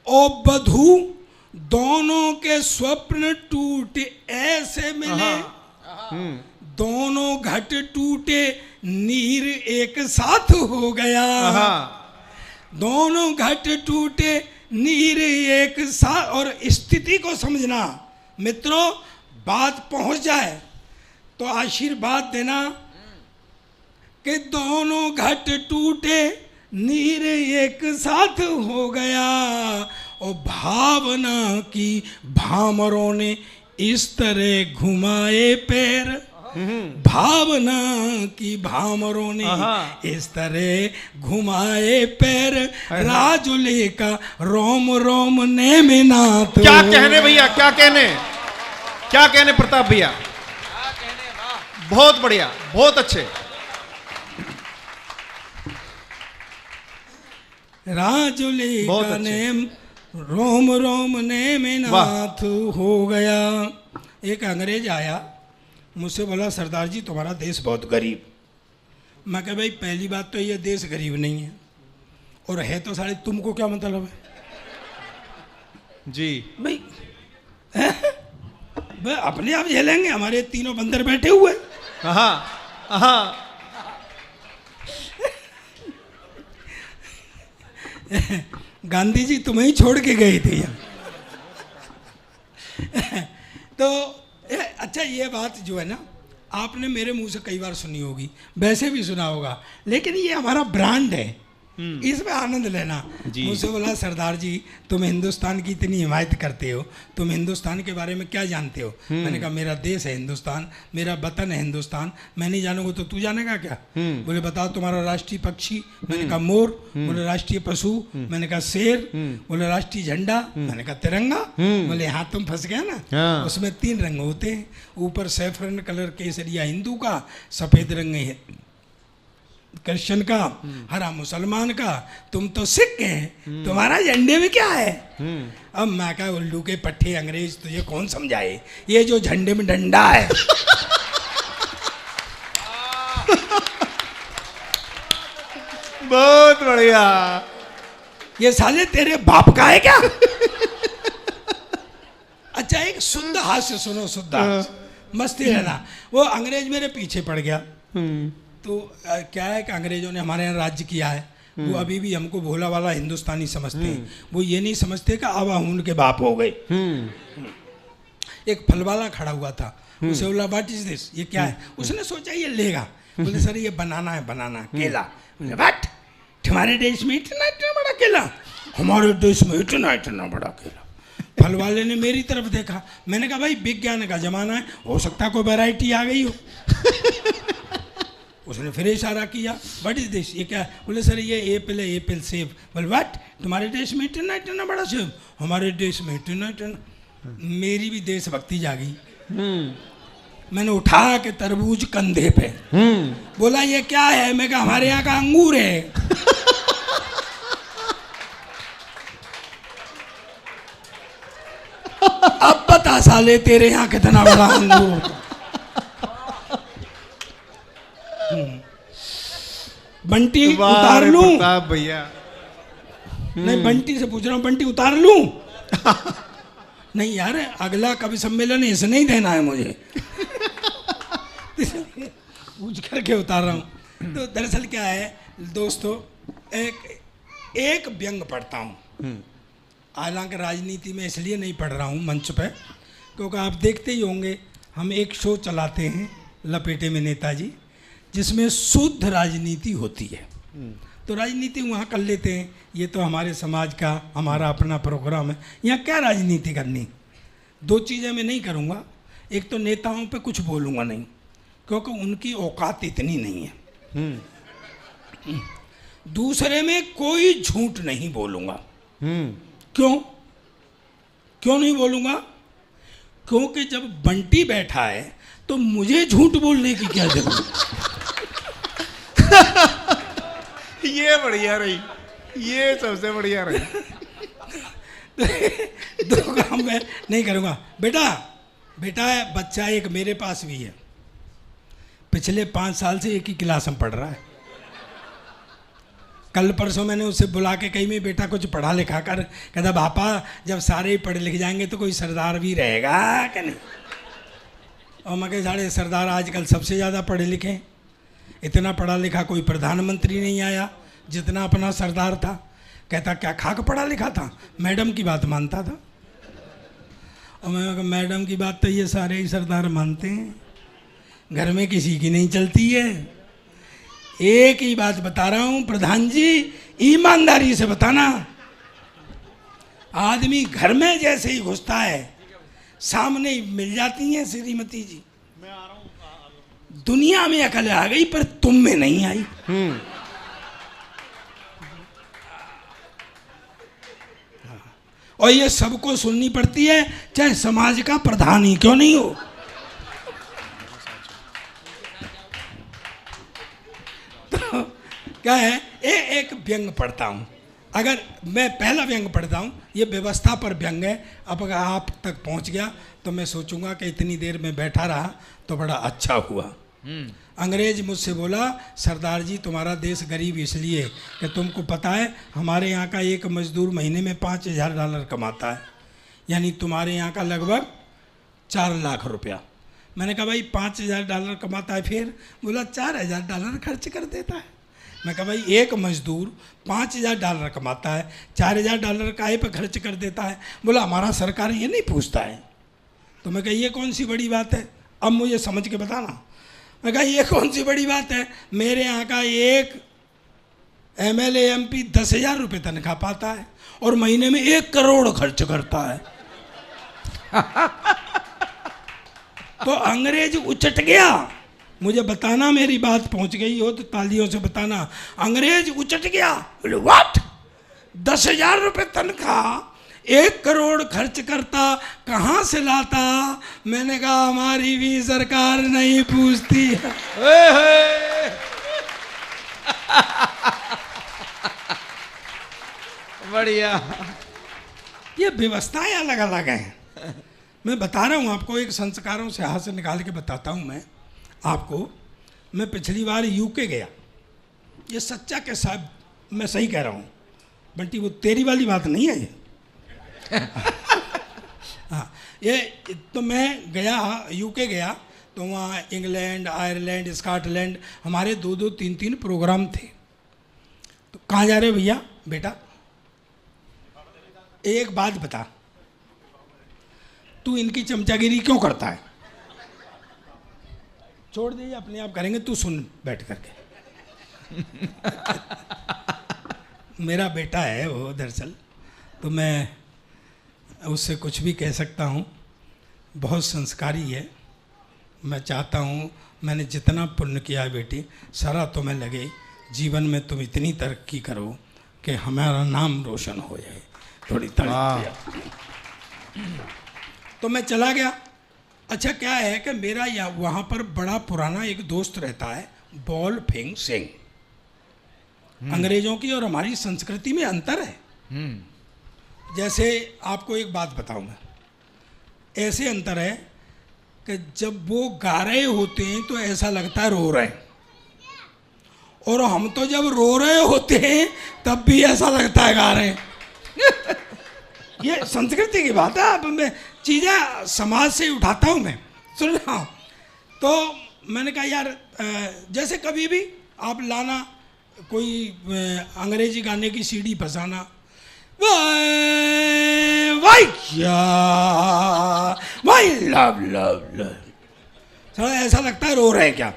और बधू दोनों के स्वप्न टूटे ऐसे मिले, दोनों घट टूटे नीर एक साथ हो गया। दोनों घट टूटे नीर एक साथ। और स्थिति को समझना मित्रों, बात पहुंच जाए तो आशीर्वाद देना कि दोनों घट टूटे नीर एक साथ हो गया। और भावना की भामरों ने इस तरह घुमाए पैर, भावना की भामरों ने इस तरह घुमाए पैर, राजुले का रोम रोम ने में नाथ। क्या कहने भैया, क्या कहने, क्या कहने प्रताप भैया, क्या कहने? वाह, बहुत बढ़िया, बहुत अच्छे। राजुले का नेम रोम रोम ने में नाथ हो गया। एक अंग्रेज आया, मुझसे बोला, सरदार जी तुम्हारा देश बहुत गरीब। मैं कहा, भाई पहली बात तो ये देश गरीब नहीं है, और है तो साढ़े, तुमको क्या मतलब है जी भाई? भाई अपने आप झेलेंगे, हमारे तीनों बंदर बैठे हुए। गांधी जी तुम्हें ही छोड़ के गए थे यहाँ। तो अच्छा, ये बात जो है ना, आपने मेरे मुंह से कई बार सुनी होगी, वैसे भी सुना होगा, लेकिन ये हमारा ब्रांड है, इसमें आनंद लेना। जी। मुझसे बोला सरदार जी तुम हिंदुस्तान की इतनी हिमायत करते हो, तुम हिंदुस्तान के बारे में क्या जानते हो? मैंने कहा मेरा देश है हिंदुस्तान, मेरा वतन है हिंदुस्तान, मैं नहीं जानूंगा तो तू जानेगा क्या? बोले बताओ तुम्हारा राष्ट्रीय पक्षी? मैंने कहा मोर। बोले राष्ट्रीय पशु? मैंने कहा शेर। बोले राष्ट्रीय झंडा? मैंने कहा तिरंगा। बोले हाँ तुम फंस गया ना। हाँ। उसमें 3 रंग होते हैं, ऊपर सैफरन कलर केसरिया हिंदू का, सफेद रंग है क्रिश्चियन का, हरा मुसलमान का, तुम तो सिख हैं, तुम्हारा झंडे में क्या है? अब मैं कहा उल्लू के पट्टे अंग्रेज तुझे कौन समझाए, ये जो झंडे में डंडा है बहुत बढ़िया। ये साले तेरे बाप का है क्या? अच्छा एक शुद्ध हास्य सुनो, शुद्ध हास्य, मस्ती रहना। वो अंग्रेज मेरे पीछे पड़ गया। तो क्या है कि अंग्रेजों ने हमारे यहाँ राज्य किया है, वो अभी भी हमको भोला वाला हिंदुस्तानी समझते हैं। वो ये नहीं समझते कि अब हम उनके बाप हो गए। एक फल वाला खड़ा हुआ था, उसे बोला व्हाट इज दिस, ये क्या है? उसने सोचा ये लेगा। बोले सर ये बनाना है, बनाना केला। व्हाट, तुम्हारे देश में इतना इतना बड़ा केला? हमारे देश में इतना इतना बड़ा केला। फल वाले ने मेरी तरफ देखा। मैंने कहा भाई विज्ञान का जमाना है, हो सकता है कोई वैरायटी आ गई हो। उसने फिर इशारा किया व्हाट इज दिस, ये क्या है? बोले सर ये एप्पल है, एप्पल सेब। बोले व्हाट, तुम्हारे देश में इतना इतना बड़ा सेब? हमारे देश में इतना इतना। मेरी भी देशभक्ति जागी। मैंने उठा के तरबूज कंधे पे, बोला ये क्या है? मैं कहा हमारे यहाँ का अंगूर है। अब बता साले तेरे यहाँ कितना बड़ा अंगूर। बंटी उतार लूं? भैया नहीं बंटी से पूछ रहा हूँ, बंटी उतार लूं? नहीं यार अगला कवि सम्मेलन इसने ही देना है मुझे। पूछ करके उतार रहा हूँ। तो दरअसल क्या है दोस्तों, एक व्यंग पढ़ता हूँ। हालांकि राजनीति में इसलिए नहीं पढ़ रहा हूँ मंच पे, क्योंकि आप देखते ही होंगे हम एक शो चलाते हैं लपेटे में नेताजी, जिसमें शुद्ध राजनीति होती है। तो राजनीति वहाँ कर लेते हैं, ये तो हमारे समाज का हमारा अपना प्रोग्राम है, यहाँ क्या राजनीति करनी। 2 चीज़ें मैं नहीं करूँगा, एक तो नेताओं पे कुछ बोलूँगा नहीं, क्योंकि उनकी औकात इतनी नहीं है। दूसरे में कोई झूठ नहीं बोलूँगा। क्यों नहीं बोलूँगा? क्योंकि जब बंटी बैठा है तो मुझे झूठ बोलने की क्या जरूरत। ये बढ़िया रही, ये सबसे बढ़िया रही। दो काम मैं नहीं करूँगा। बेटा बच्चा एक मेरे पास भी है, पिछले 5 साल से एक ही क्लास में पढ़ रहा है। कल परसों मैंने उससे बुला के कही मैं बेटा कुछ पढ़ा लिखा कर। कहता पापा जब सारे ही पढ़े लिख जाएंगे तो कोई सरदार भी रहेगा क्या नहीं? और मैं कह साढ़े सरदार आजकल सबसे ज़्यादा पढ़े लिखे हैं। इतना पढ़ा लिखा कोई प्रधानमंत्री नहीं आया जितना अपना सरदार था। कहता क्या खाक पढ़ा लिखा था, मैडम की बात मानता था। और मैं कहा मैडम की बात तो ये सारे ही सरदार मानते हैं, घर में किसी की नहीं चलती है। एक ही बात बता रहा हूँ प्रधान जी, ईमानदारी से बताना, आदमी घर में जैसे ही घुसता है सामने ही मिल जाती हैं श्रीमती जी। दुनिया में अकल आ गई पर तुम में नहीं आई। और ये सबको सुननी पड़ती है, चाहे समाज का प्रधान ही क्यों नहीं हो। तो क्या है, एक व्यंग पढ़ता हूँ। अगर मैं पहला व्यंग पढ़ता हूँ, ये व्यवस्था पर व्यंग है। अब अगर आप तक पहुँच गया तो मैं सोचूंगा कि इतनी देर में बैठा रहा तो बड़ा अच्छा हुआ। अंग्रेज मुझसे बोला सरदार जी तुम्हारा देश गरीब इसलिए कि तुमको पता है हमारे यहाँ का एक मजदूर महीने में $5000 कमाता है, यानी तुम्हारे यहाँ का लगभग 4 लाख रुपया। मैंने कहा भाई $5000 कमाता है, फिर बोला $4000 खर्च कर देता है। मैं कहा भाई एक मजदूर $5000 कमाता है, $4000 काहे पे खर्च कर देता है? बोला हमारा सरकार ये नहीं पूछता है। तो मैं कहा ये कौन सी बड़ी बात है, अब मुझे समझ के बताना। मैं कहा ये कौन सी बड़ी बात है, मेरे यहाँ का एक MLA MP 10,000 रुपये तनख्वाह पाता है और महीने में 1 करोड़ खर्च करता है। तो अंग्रेज उचट गया। मुझे बताना, मेरी बात पहुंच गई हो तो तालियों से बताना। अंग्रेज उचट गया। बोले व्हाट, 10,000 रुपये तनख्वाह, 1 करोड़ खर्च करता, कहाँ से लाता? मैंने कहा हमारी भी सरकार नहीं पूछती है। बढ़िया। ये व्यवस्थाएं अलग अलग हैं। मैं बता रहा हूँ आपको, एक संस्कारों से हाथ से निकाल के बताता हूँ मैं आपको। मैं पिछली बार यूके गया, ये सच्चा के साहब, मैं सही कह रहा हूँ बंटी, वो तेरी वाली बात नहीं है ये। हाँ, ये तो मैं गया, यूके गया, तो वहाँ इंग्लैंड, आयरलैंड, स्कॉटलैंड, हमारे 2-2, 3-3 प्रोग्राम थे। तो कहाँ जा रहे हो भैया? बेटा एक बात बता, तू इनकी चमचागिरी क्यों करता है? छोड़ दे, अपने आप करेंगे, तू सुन बैठ करके। मेरा बेटा है वो दरअसल, तो मैं उससे कुछ भी कह सकता हूँ। बहुत संस्कारी है। मैं चाहता हूँ, मैंने जितना पुण्य किया है बेटी, सारा तुम्हें लगे, जीवन में तुम इतनी तरक्की करो कि हमारा नाम रोशन हो जाए। थोड़ी तारीफ। तो मैं चला गया। अच्छा क्या है कि मेरा यहाँ वहाँ पर बड़ा पुराना एक दोस्त रहता है, बॉल फेंग सिंह। अंग्रेजों की और हमारी संस्कृति में अंतर है। जैसे आपको एक बात बताऊं मैं, ऐसे अंतर है कि जब वो गा रहे होते हैं तो ऐसा लगता है रो रहे हैं, और हम तो जब रो रहे होते हैं तब भी ऐसा लगता है गा रहे हैं। ये संस्कृति की बात है। अब मैं चीज़ें समाज से उठाता हूँ, मैं सुन रहा हूँ। तो मैंने कहा यार, जैसे कभी भी आप लाना कोई अंग्रेजी गाने की सीडी फंसाना, वाई क्या, वाई लव लव लव, थोड़ा ऐसा लगता है रो रहे हैं क्या।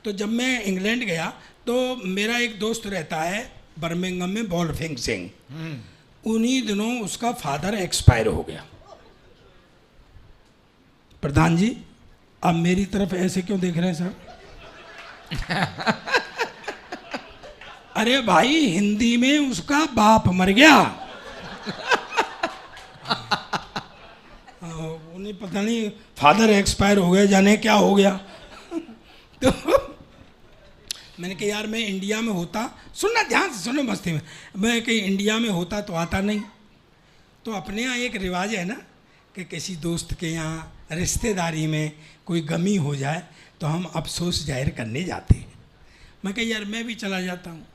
तो जब मैं इंग्लैंड गया तो मेरा एक दोस्त रहता है बर्मिंघम में, बॉल फेंग सिंह। उन्हीं दिनों उसका फादर एक्सपायर हो गया। प्रधान जी, आप मेरी तरफ ऐसे क्यों देख रहे हैं सर? अरे भाई, हिंदी में उसका बाप मर गया। उन्हें पता नहीं फादर एक्सपायर हो गए, जाने क्या हो गया। तो मैंने कहा यार, मैं इंडिया में होता, सुनना ध्यान से सुनो मस्ती में, मैं कहीं इंडिया में होता तो आता नहीं। तो अपने यहाँ एक रिवाज है ना कि किसी दोस्त के यहाँ रिश्तेदारी में कोई गमी हो जाए तो हम अफसोस जाहिर करने जाते हैं। मैं कहा यार मैं भी चला जाता हूँ।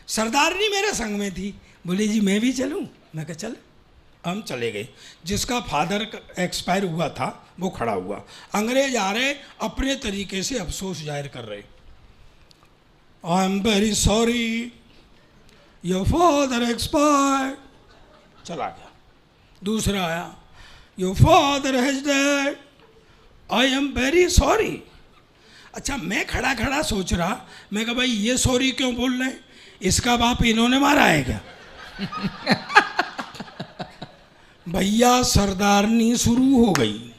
सरदारनी मेरे संग में थी, बोले जी मैं भी चलूँ? मैं कहा चल। हम चले गए। जिसका फादर एक्सपायर हुआ था वो खड़ा हुआ, अंग्रेज आ रहे, अपने तरीके से अफसोस जाहिर कर रहे। I am very sorry, your father expire. चला गया। दूसरा आया, your father has dead, I am very sorry. अच्छा, मैं खड़ा खड़ा सोच रहा, मैं कहा भाई ये सॉरी क्यों बोल रहे हैं, इसका बाप इन्होंने मारा है क्या? भैया सरदारनी शुरू हो गई।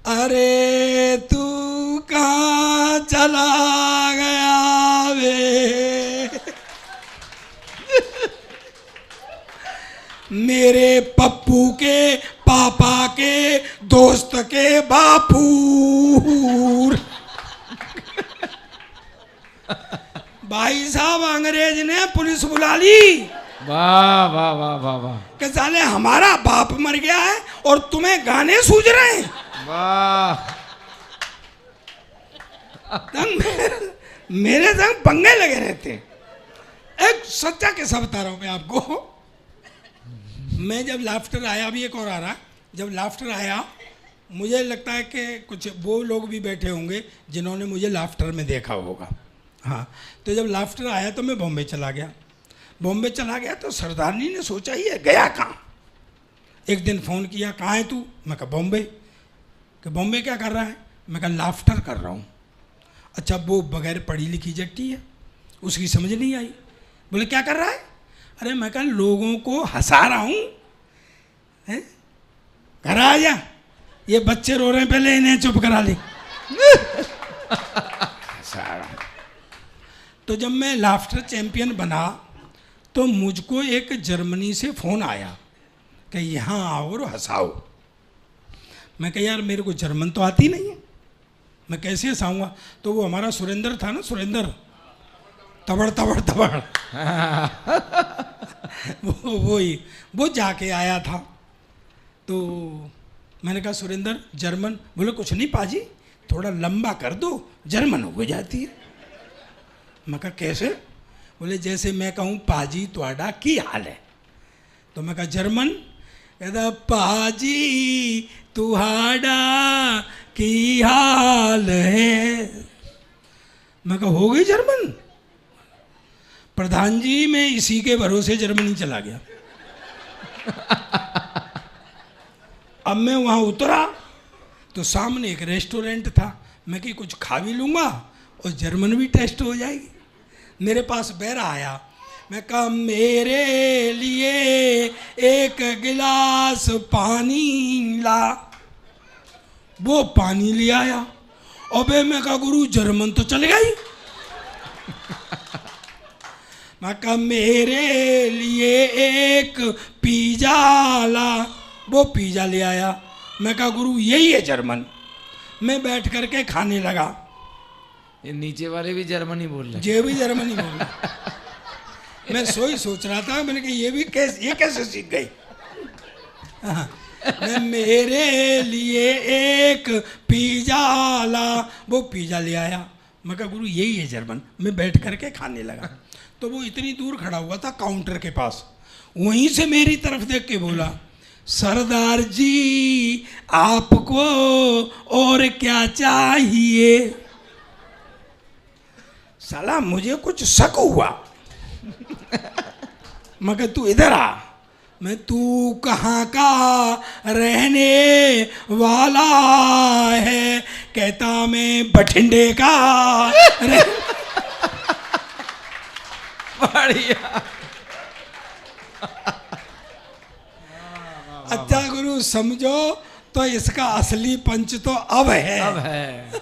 अरे तू कहाँ चला गया वे, मेरे पप्पू के पापा के दोस्त के बापू। भाई साहब, अंग्रेज ने पुलिस बुला ली। वाह वाह वाह वाह वाह। कि साले हमारा बाप मर गया है और तुम्हें गाने सूझ रहे हैं। वाह। मेरे संग पंगे लगे रहते हैं। एक सच्चा किस्सा बता रहा हूं मैं आपको। मैं जब लाफ्टर आया, अभी एक और आ रहा, जब लाफ्टर आया, मुझे लगता है कि कुछ वो लोग भी बैठे होंगे जिन्होंने मुझे लाफ्टर में देखा होगा। हाँ, तो जब लाफ्टर आया तो मैं बॉम्बे चला गया। बॉम्बे चला गया तो सरदारनी ने सोचा ये गया कहाँ। एक दिन फ़ोन किया, कहाँ है तू? मैं कहा बॉम्बे। कि बॉम्बे क्या कर रहा है? मैं कहा लाफ्टर कर रहा हूँ। अच्छा, वो बगैर पढ़ी लिखी जट्टी है, उसकी समझ नहीं आई। बोले क्या कर रहा है? अरे मैं कहा लोगों को हंसा रहा हूँ। हैं? घर आ जा, ये बच्चे रो रहे हैं, पहले इन्हें चुप करा ले। तो जब मैं लाफ्टर चैंपियन बना तो मुझको एक जर्मनी से फ़ोन आया कि यहाँ आओ और हंसाओ। मैं कहा यार मेरे को जर्मन तो आती नहीं है, मैं कैसे हंसाऊँगा? तो वो हमारा सुरेंद्र था ना, सुरेंद्र, तबड़ तबड़ तबड़ वो जाके आया था। तो मैंने कहा सुरेंद्र जर्मन? बोले कुछ नहीं पाजी, थोड़ा लंबा कर दो, जर्मन हो जाती है। मैं कहा कैसे? बोले जैसे मैं कहूँ पाजी तुहाडा की हाल है, तो मैं कहा जर्मन? कहता पाजी तुहाडा की हाल है। मैं कहा हो गई जर्मन? प्रधान जी मैं इसी के भरोसे जर्मनी चला गया। अब मैं वहाँ उतरा तो सामने एक रेस्टोरेंट था, मैं कि कुछ खा भी लूँगा और जर्मन भी टेस्ट हो जाएगी। मेरे पास बैरा आया, मैं कहा मेरे लिए एक गिलास पानी ला। वो पानी ले आया। अबे मैं कहा गुरु जर्मन तो चल गई। मैं कहा मेरे लिए एक पिज़्ज़ा ला। वो पिज़्ज़ा ले आया। मैं कहा गुरु यही है जर्मन। मैं बैठ करके खाने लगा। ये नीचे वाले भी जर्मनी बोल रहे हैं। ये भी जर्मनी बोल रहे। मैं सोच रहा था, मैंने कहा ये कैसे सीख गई? हाँ, मैं मेरे लिए एक पिज़्ज़ा ला। वो पिज़्ज़ा ले आया। मैं कहा गुरु यही है जर्मन। मैं बैठ करके खाने लगा। तो वो इतनी दूर खड़ा हुआ था काउंटर के पास, वहीं से मेरी तरफ देख के बोला सरदार जी आपको और क्या चाहिए? साला मुझे कुछ शक हुआ। मगर तू इधर आ। मैं तू कहाँ का रहने वाला है? कहता मैं बठिंडे का बढ़िया। अच्छा गुरु समझो तो इसका असली पंच तो अब है।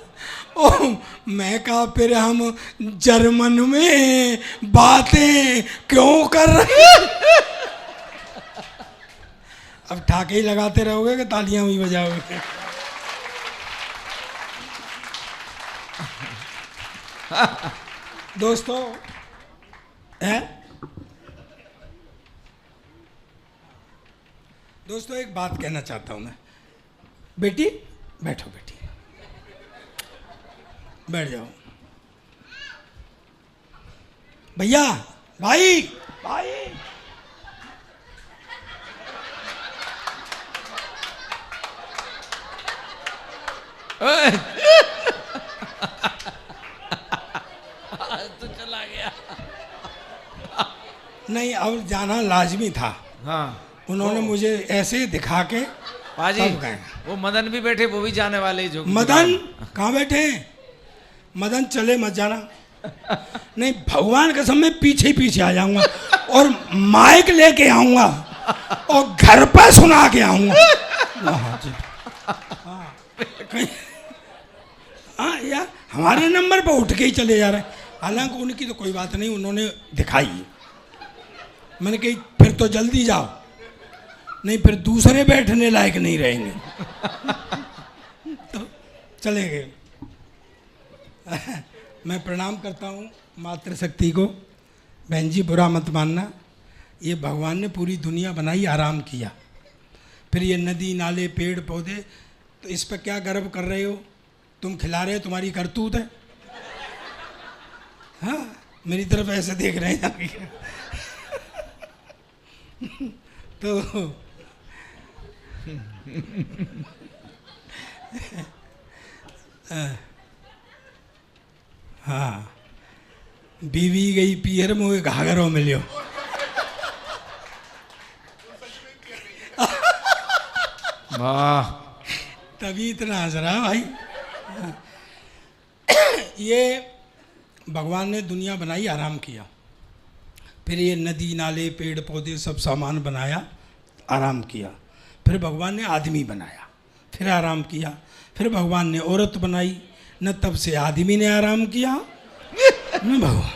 ओ मैं कहा फिर हम जर्मन में बातें क्यों कर रहे हैं? अब ठाके ही लगाते रहोगे कि तालियां भी बजाओगे? दोस्तों दोस्तों एक बात कहना चाहता हूं मैं। बेटी बैठो, बेटी बैठ जाओ। भैया भाई भाई तो चला गया। नहीं अब जाना लाजमी था। हाँ उन्होंने मुझे ऐसे दिखा के पाजी तब गए। वो मदन भी बैठे, वो भी जाने वाले ही जो। मदन कहाँ बैठे हैं? मदन चले मत जाना। नहीं भगवान कसम मैं पीछे ही पीछे आ जाऊंगा और माइक लेके आऊंगा और घर पर सुना के आऊंगा। हाँ यार हमारे नंबर पर उठ के ही चले जा रहे हैं। हालांकि उनकी तो कोई बात नहीं, उन्होंने दिखाई। मैंने कही फिर तो जल्दी जाओ, नहीं फिर दूसरे बैठने लायक नहीं रहेंगे। तो चले गए। मैं प्रणाम करता हूँ मातृशक्ति को। बहन जी बुरा मत मानना, ये भगवान ने पूरी दुनिया बनाई, आराम किया। फिर ये नदी नाले पेड़ पौधे, तो इस पर क्या गर्व कर रहे हो? तुम खिला रहे हो, तुम्हारी करतूत है। हाँ मेरी तरफ ऐसे देख रहे हैं। तो हाँ बीवी गई पियर मुझे घाघरों मिलियो। वाह तभी इतना हंस रहा भाई। ये भगवान ने दुनिया बनाई, आराम किया, फिर ये नदी नाले पेड़ पौधे सब सामान बनाया, आराम किया, फिर भगवान ने आदमी बनाया, फिर आराम किया, फिर भगवान ने औरत बनाई, न तब से आदमी ने आराम किया न भगवान।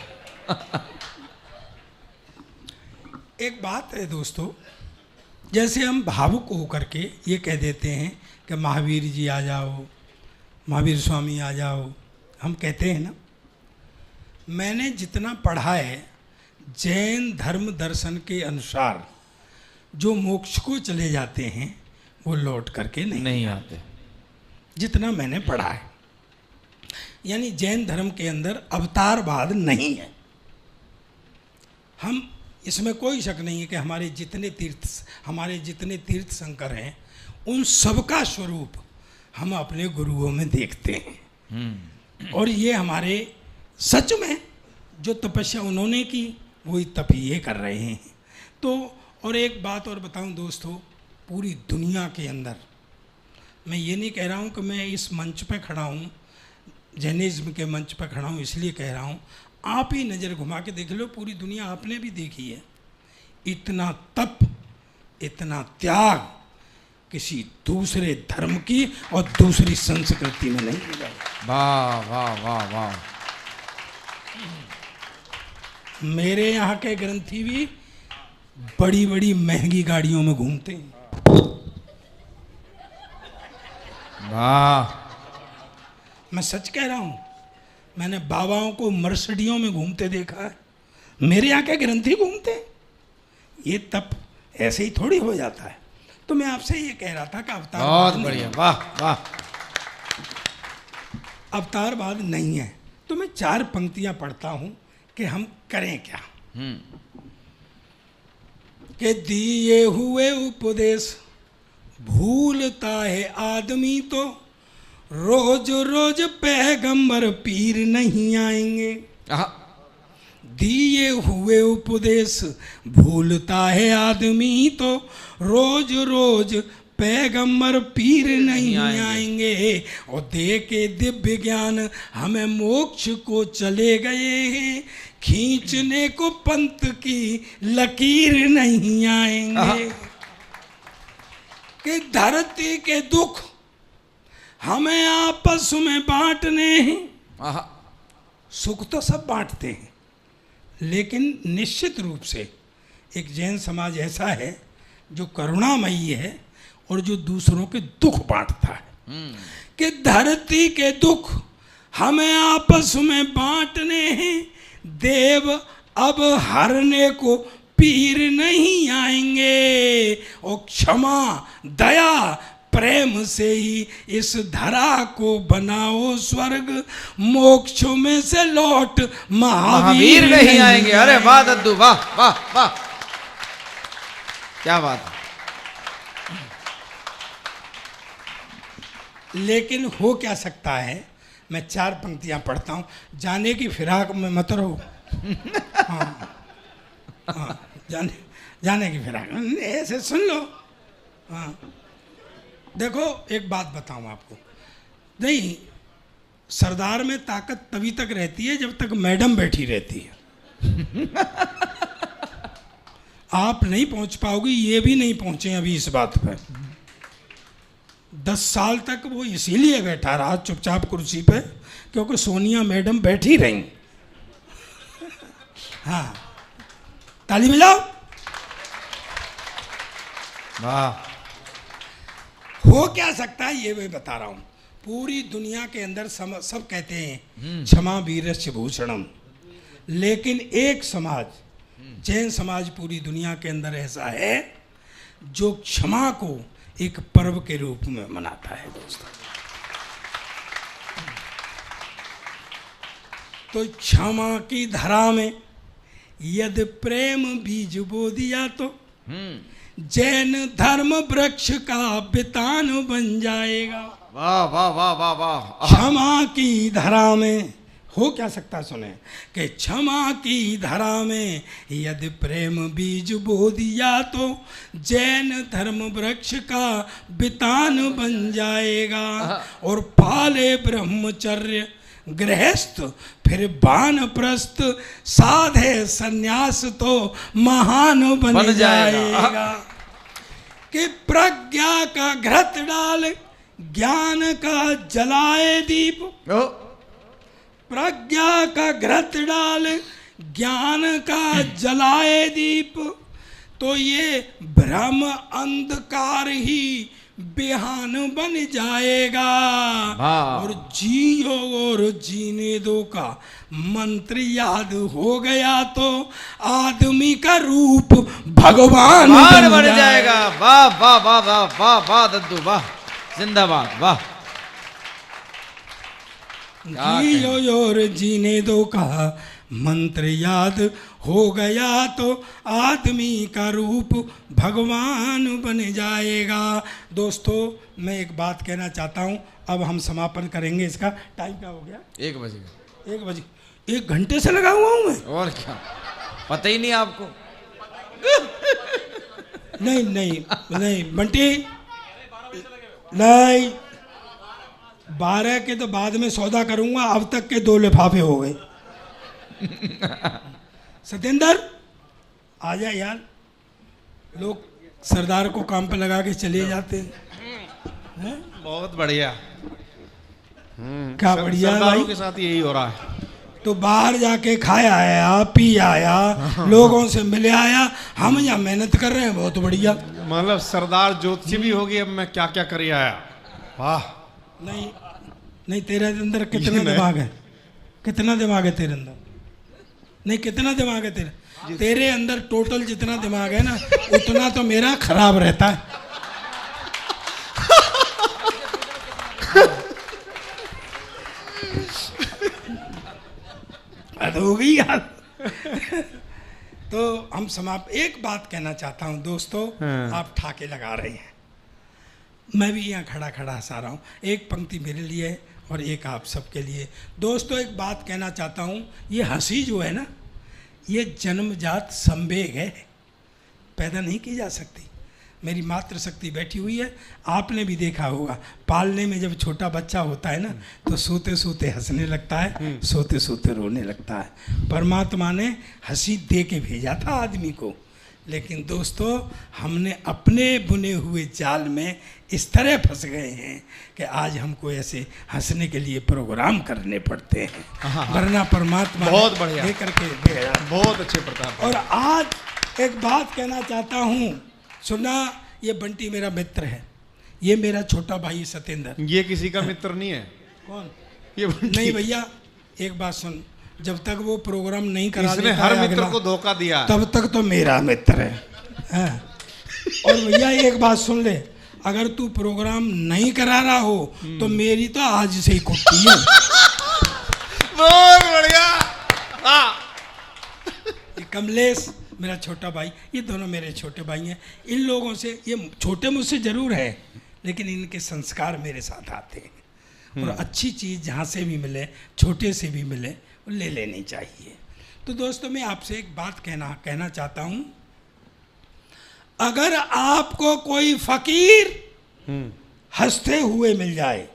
एक बात है दोस्तों, जैसे हम भावुक होकर के ये कह देते हैं कि महावीर जी आ जाओ, महावीर स्वामी आ जाओ, हम कहते हैं ना। मैंने जितना पढ़ा है जैन धर्म दर्शन के अनुसार जो मोक्ष को चले जाते हैं वो लौट करके नहीं आते। जितना मैंने पढ़ा है, यानी जैन धर्म के अंदर अवतारवाद नहीं है। हम इसमें कोई शक नहीं है कि हमारे जितने तीर्थ शंकर हैं उन सबका स्वरूप हम अपने गुरुओं में देखते हैं। और ये हमारे सच में जो तपस्या उन्होंने की वही तप ये कर रहे हैं। तो और एक बात और बताऊं दोस्तों, पूरी दुनिया के अंदर, मैं ये नहीं कह रहा हूँ कि मैं इस मंच पे खड़ा हूँ, जैनिज्म के मंच पे खड़ा हूँ इसलिए कह रहा हूँ, आप ही नज़र घुमा के देख लो, पूरी दुनिया आपने भी देखी है। इतना तप, इतना त्याग किसी दूसरे धर्म की और दूसरी संस्कृति में नहीं मिला। वाह वाह वाह वाह। मेरे यहाँ के ग्रंथी भी बड़ी बड़ी महंगी गाड़ियों में घूमते हैं। वाह, मैं सच कह रहा हूँ, मैंने बाबाओं को मर्सिडियों में घूमते देखा है, मेरे यहाँ के ग्रंथी घूमते हैं। ये तप ऐसे ही थोड़ी हो जाता है। तो मैं आपसे ये कह रहा था कि बहुत बढ़िया, वाह वाह। अवतारवाद नहीं है। तो मैं 4 पंक्तियां पढ़ता हूं कि हम करें क्या। कि दिए हुए उपदेश भूलता है आदमी तो रोज रोज पैगंबर पीर नहीं आएंगे। दिए हुए उपदेश भूलता है आदमी तो रोज रोज पैगंबर पीर नहीं आएंगे। और दे के दिव्य ज्ञान हमें मोक्ष को चले गए हैं, खींचने को पंथ की लकीर नहीं आएंगे। कि धरती के दुख हमें आपस में बांटने हैं। सुख तो सब बांटते हैं, लेकिन निश्चित रूप से एक जैन समाज ऐसा है जो करुणामयी है और जो दूसरों के दुख बांटता है। कि धरती के दुख हमें आपस में बांटने हैं, देव अब हरने को पीर नहीं आएंगे। और क्षमा दया प्रेम से ही इस धरा को बनाओ स्वर्ग, मोक्ष में से लौट महावीर नहीं आएंगे। अरे वाह दद्दू, वाह वाह वाह, क्या बात है। लेकिन हो क्या सकता है, मैं 4 पंक्तियां पढ़ता हूं, जाने की फिराक में मत रहो। हाँ, जाने की फिराक ऐसे सुन लो। हाँ, देखो एक बात बताऊं आपको, नहीं, सरदार में ताकत तभी तक रहती है जब तक मैडम बैठी रहती है। आप नहीं पहुंच पाओगे, ये भी नहीं पहुंचे अभी इस बात पर। 10 साल तक वो इसीलिए बैठा रहा चुपचाप कुर्सी पे क्योंकि सोनिया मैडम बैठी रही। हाँ, ताली बजाओ। वाह। हो क्या सकता है ये मैं बता रहा हूं। पूरी दुनिया के अंदर सब कहते हैं क्षमा वीरस्य भूषणम, लेकिन एक समाज, जैन समाज पूरी दुनिया के अंदर ऐसा है जो क्षमा को एक पर्व के रूप में मनाता है दोस्तों। तो क्षमा की धरा में यदि प्रेम बीज बो दिया तो जैन धर्म वृक्ष का वितान बन जाएगा। वाह वाह वाह वाह वाह। क्षमा की धरा में हो क्या सकता, सुने कि क्षमा की धरा में यदि प्रेम बीज बो दिया तो जैन धर्म वृक्ष का वितान बन जाएगा। और पाले ब्रह्मचर्य गृहस्थ फिर वानप्रस्थ, साधे सन्यास तो महान बन जाएगा। कि प्रज्ञा का घृत डाल ज्ञान का जलाए दीप, ओ, प्रज्ञा का घृत डाल ज्ञान का जलाए दीप, तो ये भ्रम अंधकार ही बेहान बन जाएगा। वाह। और जियो और जीने दो का मंत्र याद हो गया तो आदमी का रूप भगवान मान बन जाएगा। वाह वाह वाह वाह वाह वाह दद्दू वाह, जिंदाबाद वाह। जियो और जीने दो का मंत्र याद हो गया तो आदमी का रूप भगवान बन जाएगा। दोस्तों, मैं एक बात कहना चाहता हूँ, अब हम समापन करेंगे। इसका टाइम क्या हो गया? 1 बजे। 1 बजे। 1 घंटे से लगा हुआ हूँ मैं। और क्या, पता ही नहीं आपको? नहीं नहीं नहीं बंटी, नहीं, 12 के तो बाद में सौदा करूंगा, अब तक के 2 लिफाफे हो गए। सत्येंद्र आ जा यार, लोग सरदार को काम पे लगा के चले जाते हैं। बहुत बढ़िया। क्या बढ़िया है सरदारों भाई। के साथ यही हो रहा है। तो बाहर जाके खाया आया, पी आया, लोगों से मिले आया, हम यहाँ मेहनत कर रहे हैं। बहुत बढ़िया। मतलब सरदार ज्योतिषी भी होगी, अब मैं क्या क्या कर आया। वाह। नहीं नहीं, तेरे अंदर कितना ये नहीं। दिमाग है? कितना दिमाग है तेरे अंदर? नहीं, कितना दिमाग है तेरे अंदर? टोटल जितना दिमाग है ना, उतना तो मेरा खराब रहता है। हद हो गई यार। तो हम समाप्त। एक बात कहना चाहता हूँ दोस्तों, आप ठाके लगा रहे हैं, मैं भी यहाँ खड़ा खड़ा हंसा रहा हूँ। एक पंक्ति मेरे लिए है और एक आप सबके लिए। दोस्तों, एक बात कहना चाहता हूँ, ये हंसी जो है ना, ये जन्मजात संवेग है, पैदा नहीं की जा सकती। मेरी मातृ शक्ति बैठी हुई है। आपने भी देखा होगा, पालने में जब छोटा बच्चा होता है ना, तो सोते सोते हंसने लगता है, सोते सोते रोने लगता है। परमात्मा ने हंसी दे के भेजा था आदमी को, लेकिन दोस्तों, हमने अपने बुने हुए जाल में इस तरह फंस गए हैं कि आज हमको ऐसे हंसने के लिए प्रोग्राम करने पड़ते हैं, वरना परमात्मा बहुत बढ़िया लेकर के भेजा। बहुत अच्छे प्रताप। और आज एक बात कहना चाहता हूँ, सुना, ये बंटी मेरा मित्र है, ये मेरा छोटा भाई सत्येंद्र। ये किसी का मित्र नहीं है। कौन? ये नहीं भैया, एक बात सुन, जब तक वो प्रोग्राम नहीं करा इसने देता हर है मित्र अगला, को धोखा दिया। तब तक तो मेरा मित्र है। हाँ। और भैया एक बात सुन ले, अगर तू प्रोग्राम नहीं करा रहा हो तो मेरी तो आज से ही कुट्टी है। बहुत बढ़िया। ये कमलेश मेरा छोटा भाई, ये दोनों मेरे छोटे भाई हैं। इन लोगों से, ये छोटे मुझसे जरूर है, लेकिन इनके संस्कार मेरे साथ आते हैं। और अच्छी चीज़ जहाँ से भी मिले, छोटे से भी मिले, वो ले लेनी चाहिए। तो दोस्तों, मैं आपसे एक बात कहना चाहता हूँ, अगर आपको कोई फकीर हंसते हुए मिल जाए,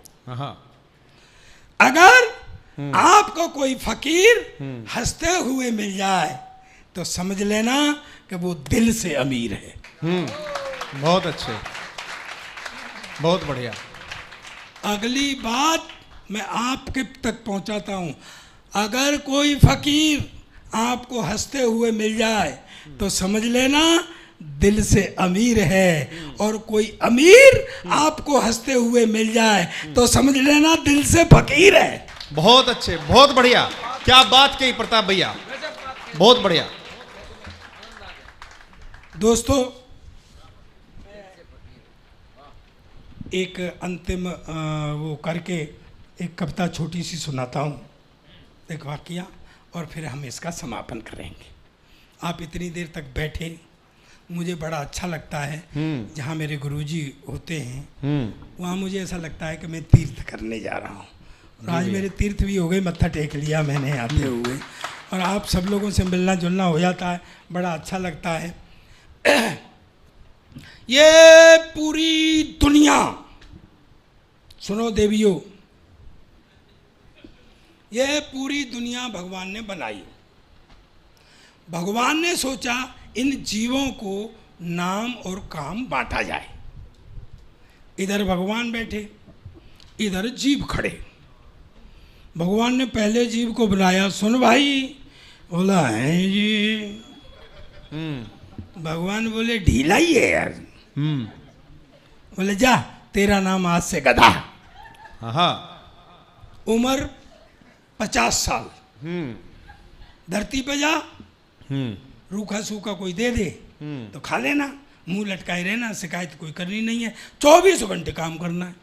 अगर आपको कोई फकीर हंसते हुए मिल जाए, तो समझ लेना कि वो दिल से अमीर है। बहुत अच्छे, बहुत बढ़िया। अगली बात मैं आपके तक पहुंचाता हूं, अगर कोई फकीर आपको हंसते हुए मिल जाए तो समझ लेना दिल से अमीर है, और कोई अमीर आपको हंसते हुए मिल जाए तो समझ लेना दिल से फकीर है। बहुत अच्छे, बहुत बढ़िया। क्या बात कही प्रताप भैया, बहुत बढ़िया। दोस्तों, एक अंतिम वो करके एक कविता छोटी सी सुनाता हूँ, एक वाकया, और फिर हम इसका समापन करेंगे। आप इतनी देर तक बैठे, मुझे बड़ा अच्छा लगता है। जहाँ मेरे गुरुजी होते हैं वहाँ मुझे ऐसा लगता है कि मैं तीर्थ करने जा रहा हूँ। और आज मेरे तीर्थ भी हो गए, मत्था टेक लिया मैंने आते हुए, और आप सब लोगों से मिलना जुलना हो जाता है, बड़ा अच्छा लगता है। ये पूरी दुनिया, सुनो देवियों, यह पूरी दुनिया भगवान ने बनाई। भगवान ने सोचा इन जीवों को नाम और काम बांटा जाए। इधर भगवान बैठे, इधर जीव खड़े। भगवान ने पहले जीव को बुलाया, सुन भाई। बोला है जी। भगवान बोले ढीला ही है यार। बोले जा, तेरा नाम आज से गधा। उम्र 50 साल। धरती पे जा, रूखा सूखा कोई दे दे तो खा लेना, मुंह लटकाए रहना, शिकायत कोई करनी नहीं है, 24 घंटे काम करना है।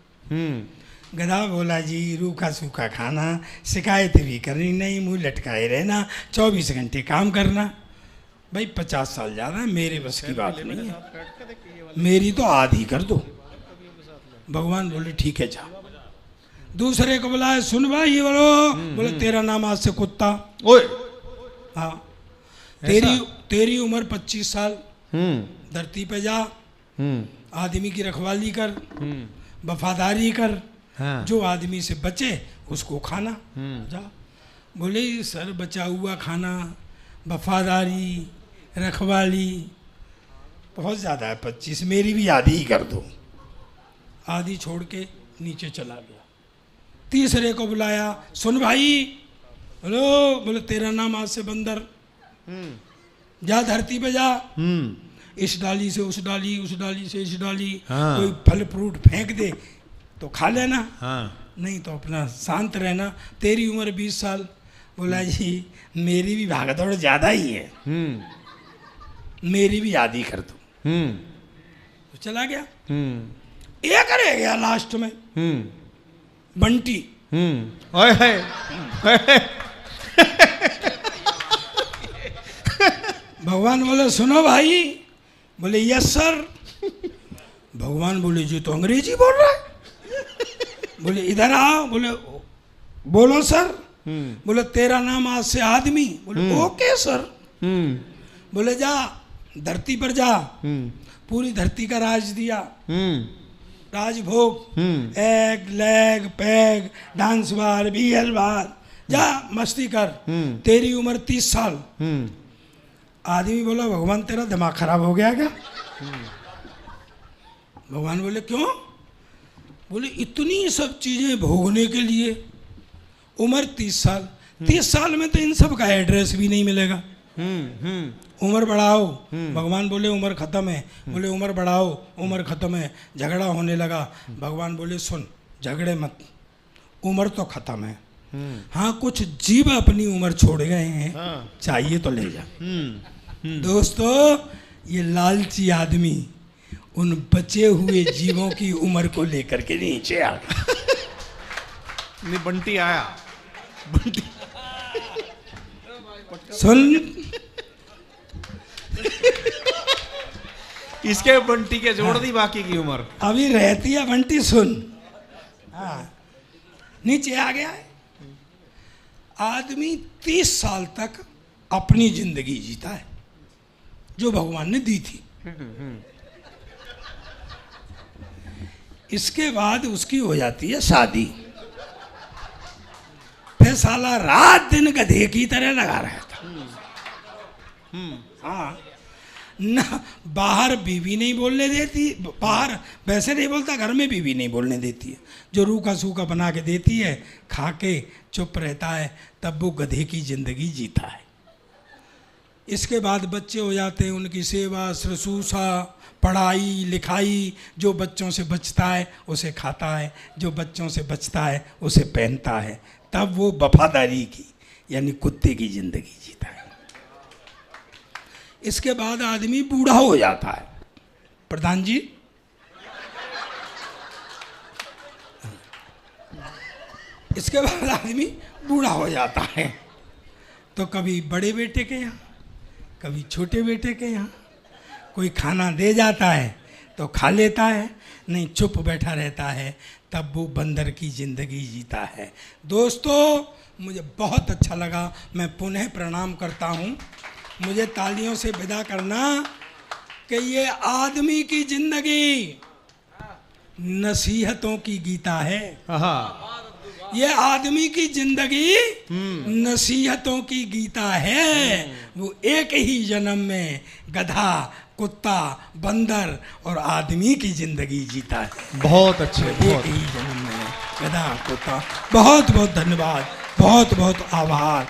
गधा बोला जी रूखा सूखा खाना, शिकायत भी करनी नहीं, मुंह लटकाए रहना, 24 घंटे काम करना। भाई 50 साल ज़्यादा है, मेरे बस की बात नहीं है, मेरी तो आधी कर दो। भगवान बोले ठीक है जा। दूसरे को बुलाए, सुन भाई बोलो। बोले तेरा नाम आज से कुत्ता। ओए हाँ, तेरी उम्र 25 साल। धरती पे जा, आदमी की रखवाली कर, वफादारी कर, हाँ। जो आदमी से बचे उसको खाना। जा। बोले सर बचा हुआ खाना, वफादारी, रखवाली बहुत ज़्यादा है, 25, मेरी भी आधी ही कर दो। आधी छोड़ के नीचे चला गया। तीसरे को बुलाया, सुन भाई। बोलो। बोले तेरा नाम आज से बंदर। जा धरती पे जा, इस डाली से उस डाली, उस डाली से इस डाली, हाँ। कोई फल फ्रूट फेंक दे तो खा लेना, नहीं तो अपना शांत रहना। तेरी उम्र 20 साल। बोला जी मेरी भी भागदौड़ ज़्यादा ही है, मेरी भी आधी कर दो। तो चला गया। एक रह गया लास्ट में, बंटी। ओए है। भगवान बोले सुनो भाई। बोले यस सर। भगवान बोले जी तो अंग्रेजी बोल रहा है। बोले इधर आओ। बोले बोलो सर। बोले तेरा नाम आज से आदमी। बोले ओके सर। बोले जा धरती पर जा, पूरी धरती का राज दिया, राजभोग, egg leg peg dance bar BL bar, जा मस्ती कर। तेरी उम्र 30 साल। आदमी बोला भगवान तेरा दिमाग खराब हो गया क्या? भगवान बोले क्यों? बोले इतनी सब चीजें भोगने के लिए उम्र 30 साल। 30 साल में तो इन सब का एड्रेस भी नहीं मिलेगा। उम्र बढ़ाओ। भगवान बोले उम्र खत्म है। बोले उम्र बढ़ाओ, उम्र खत्म है। झगड़ा होने लगा। भगवान बोले सुन झगड़े मत, उम्र तो खत्म है। हाँ कुछ जीव अपनी उम्र छोड़ गए हैं, चाहिए तो ले जा। दोस्तों ये लालची आदमी उन बचे हुए जीवों की उम्र को लेकर के नीचे आ गया। नहीं बंटी आया। बंटी सुन इसके बंटी के जोड़ दी बाकी की उम्र अभी रहती है। बंटी सुन, हाँ नीचे आ गया है। आदमी 30 साल तक अपनी जिंदगी जीता है जो भगवान ने दी थी। इसके बाद उसकी हो जाती है शादी। फिर साला रात दिन गधे की तरह लगा रहता। हाँ ना, बाहर बीवी नहीं बोलने देती, बाहर वैसे नहीं बोलता, घर में बीवी नहीं बोलने देती है। जो रूखा सूखा बना के देती है खा के चुप रहता है, तब वो गधे की जिंदगी जीता है। इसके बाद बच्चे हो जाते हैं, उनकी सेवा शुश्रूषा पढ़ाई लिखाई, जो बच्चों से बचता है उसे खाता है, जो बच्चों से बचता है उसे पहनता है, तब वो वफादारी की यानी कुत्ते की जिंदगी जीता है। इसके बाद आदमी बूढ़ा हो जाता है। प्रधान जी इसके बाद आदमी बूढ़ा हो जाता है तो कभी बड़े बेटे के यहाँ, कभी छोटे बेटे के यहाँ कोई खाना दे जाता है तो खा लेता है, नहीं चुप बैठा रहता है, तब वो बंदर की ज़िंदगी जीता है। दोस्तों मुझे बहुत अच्छा लगा, मैं पुनः प्रणाम करता हूँ। मुझे तालियों से विदा करना कि ये आदमी की ज़िंदगी नसीहतों की गीता है। ये आदमी की जिंदगी नसीहतों की गीता है। वो एक ही जन्म में गधा, कुत्ता, बंदर और आदमी की जिंदगी जीता है। बहुत अच्छे, एक बहुत ही जन्म में गधा, कुत्ता। बहुत बहुत धन्यवाद, बहुत बहुत आभार।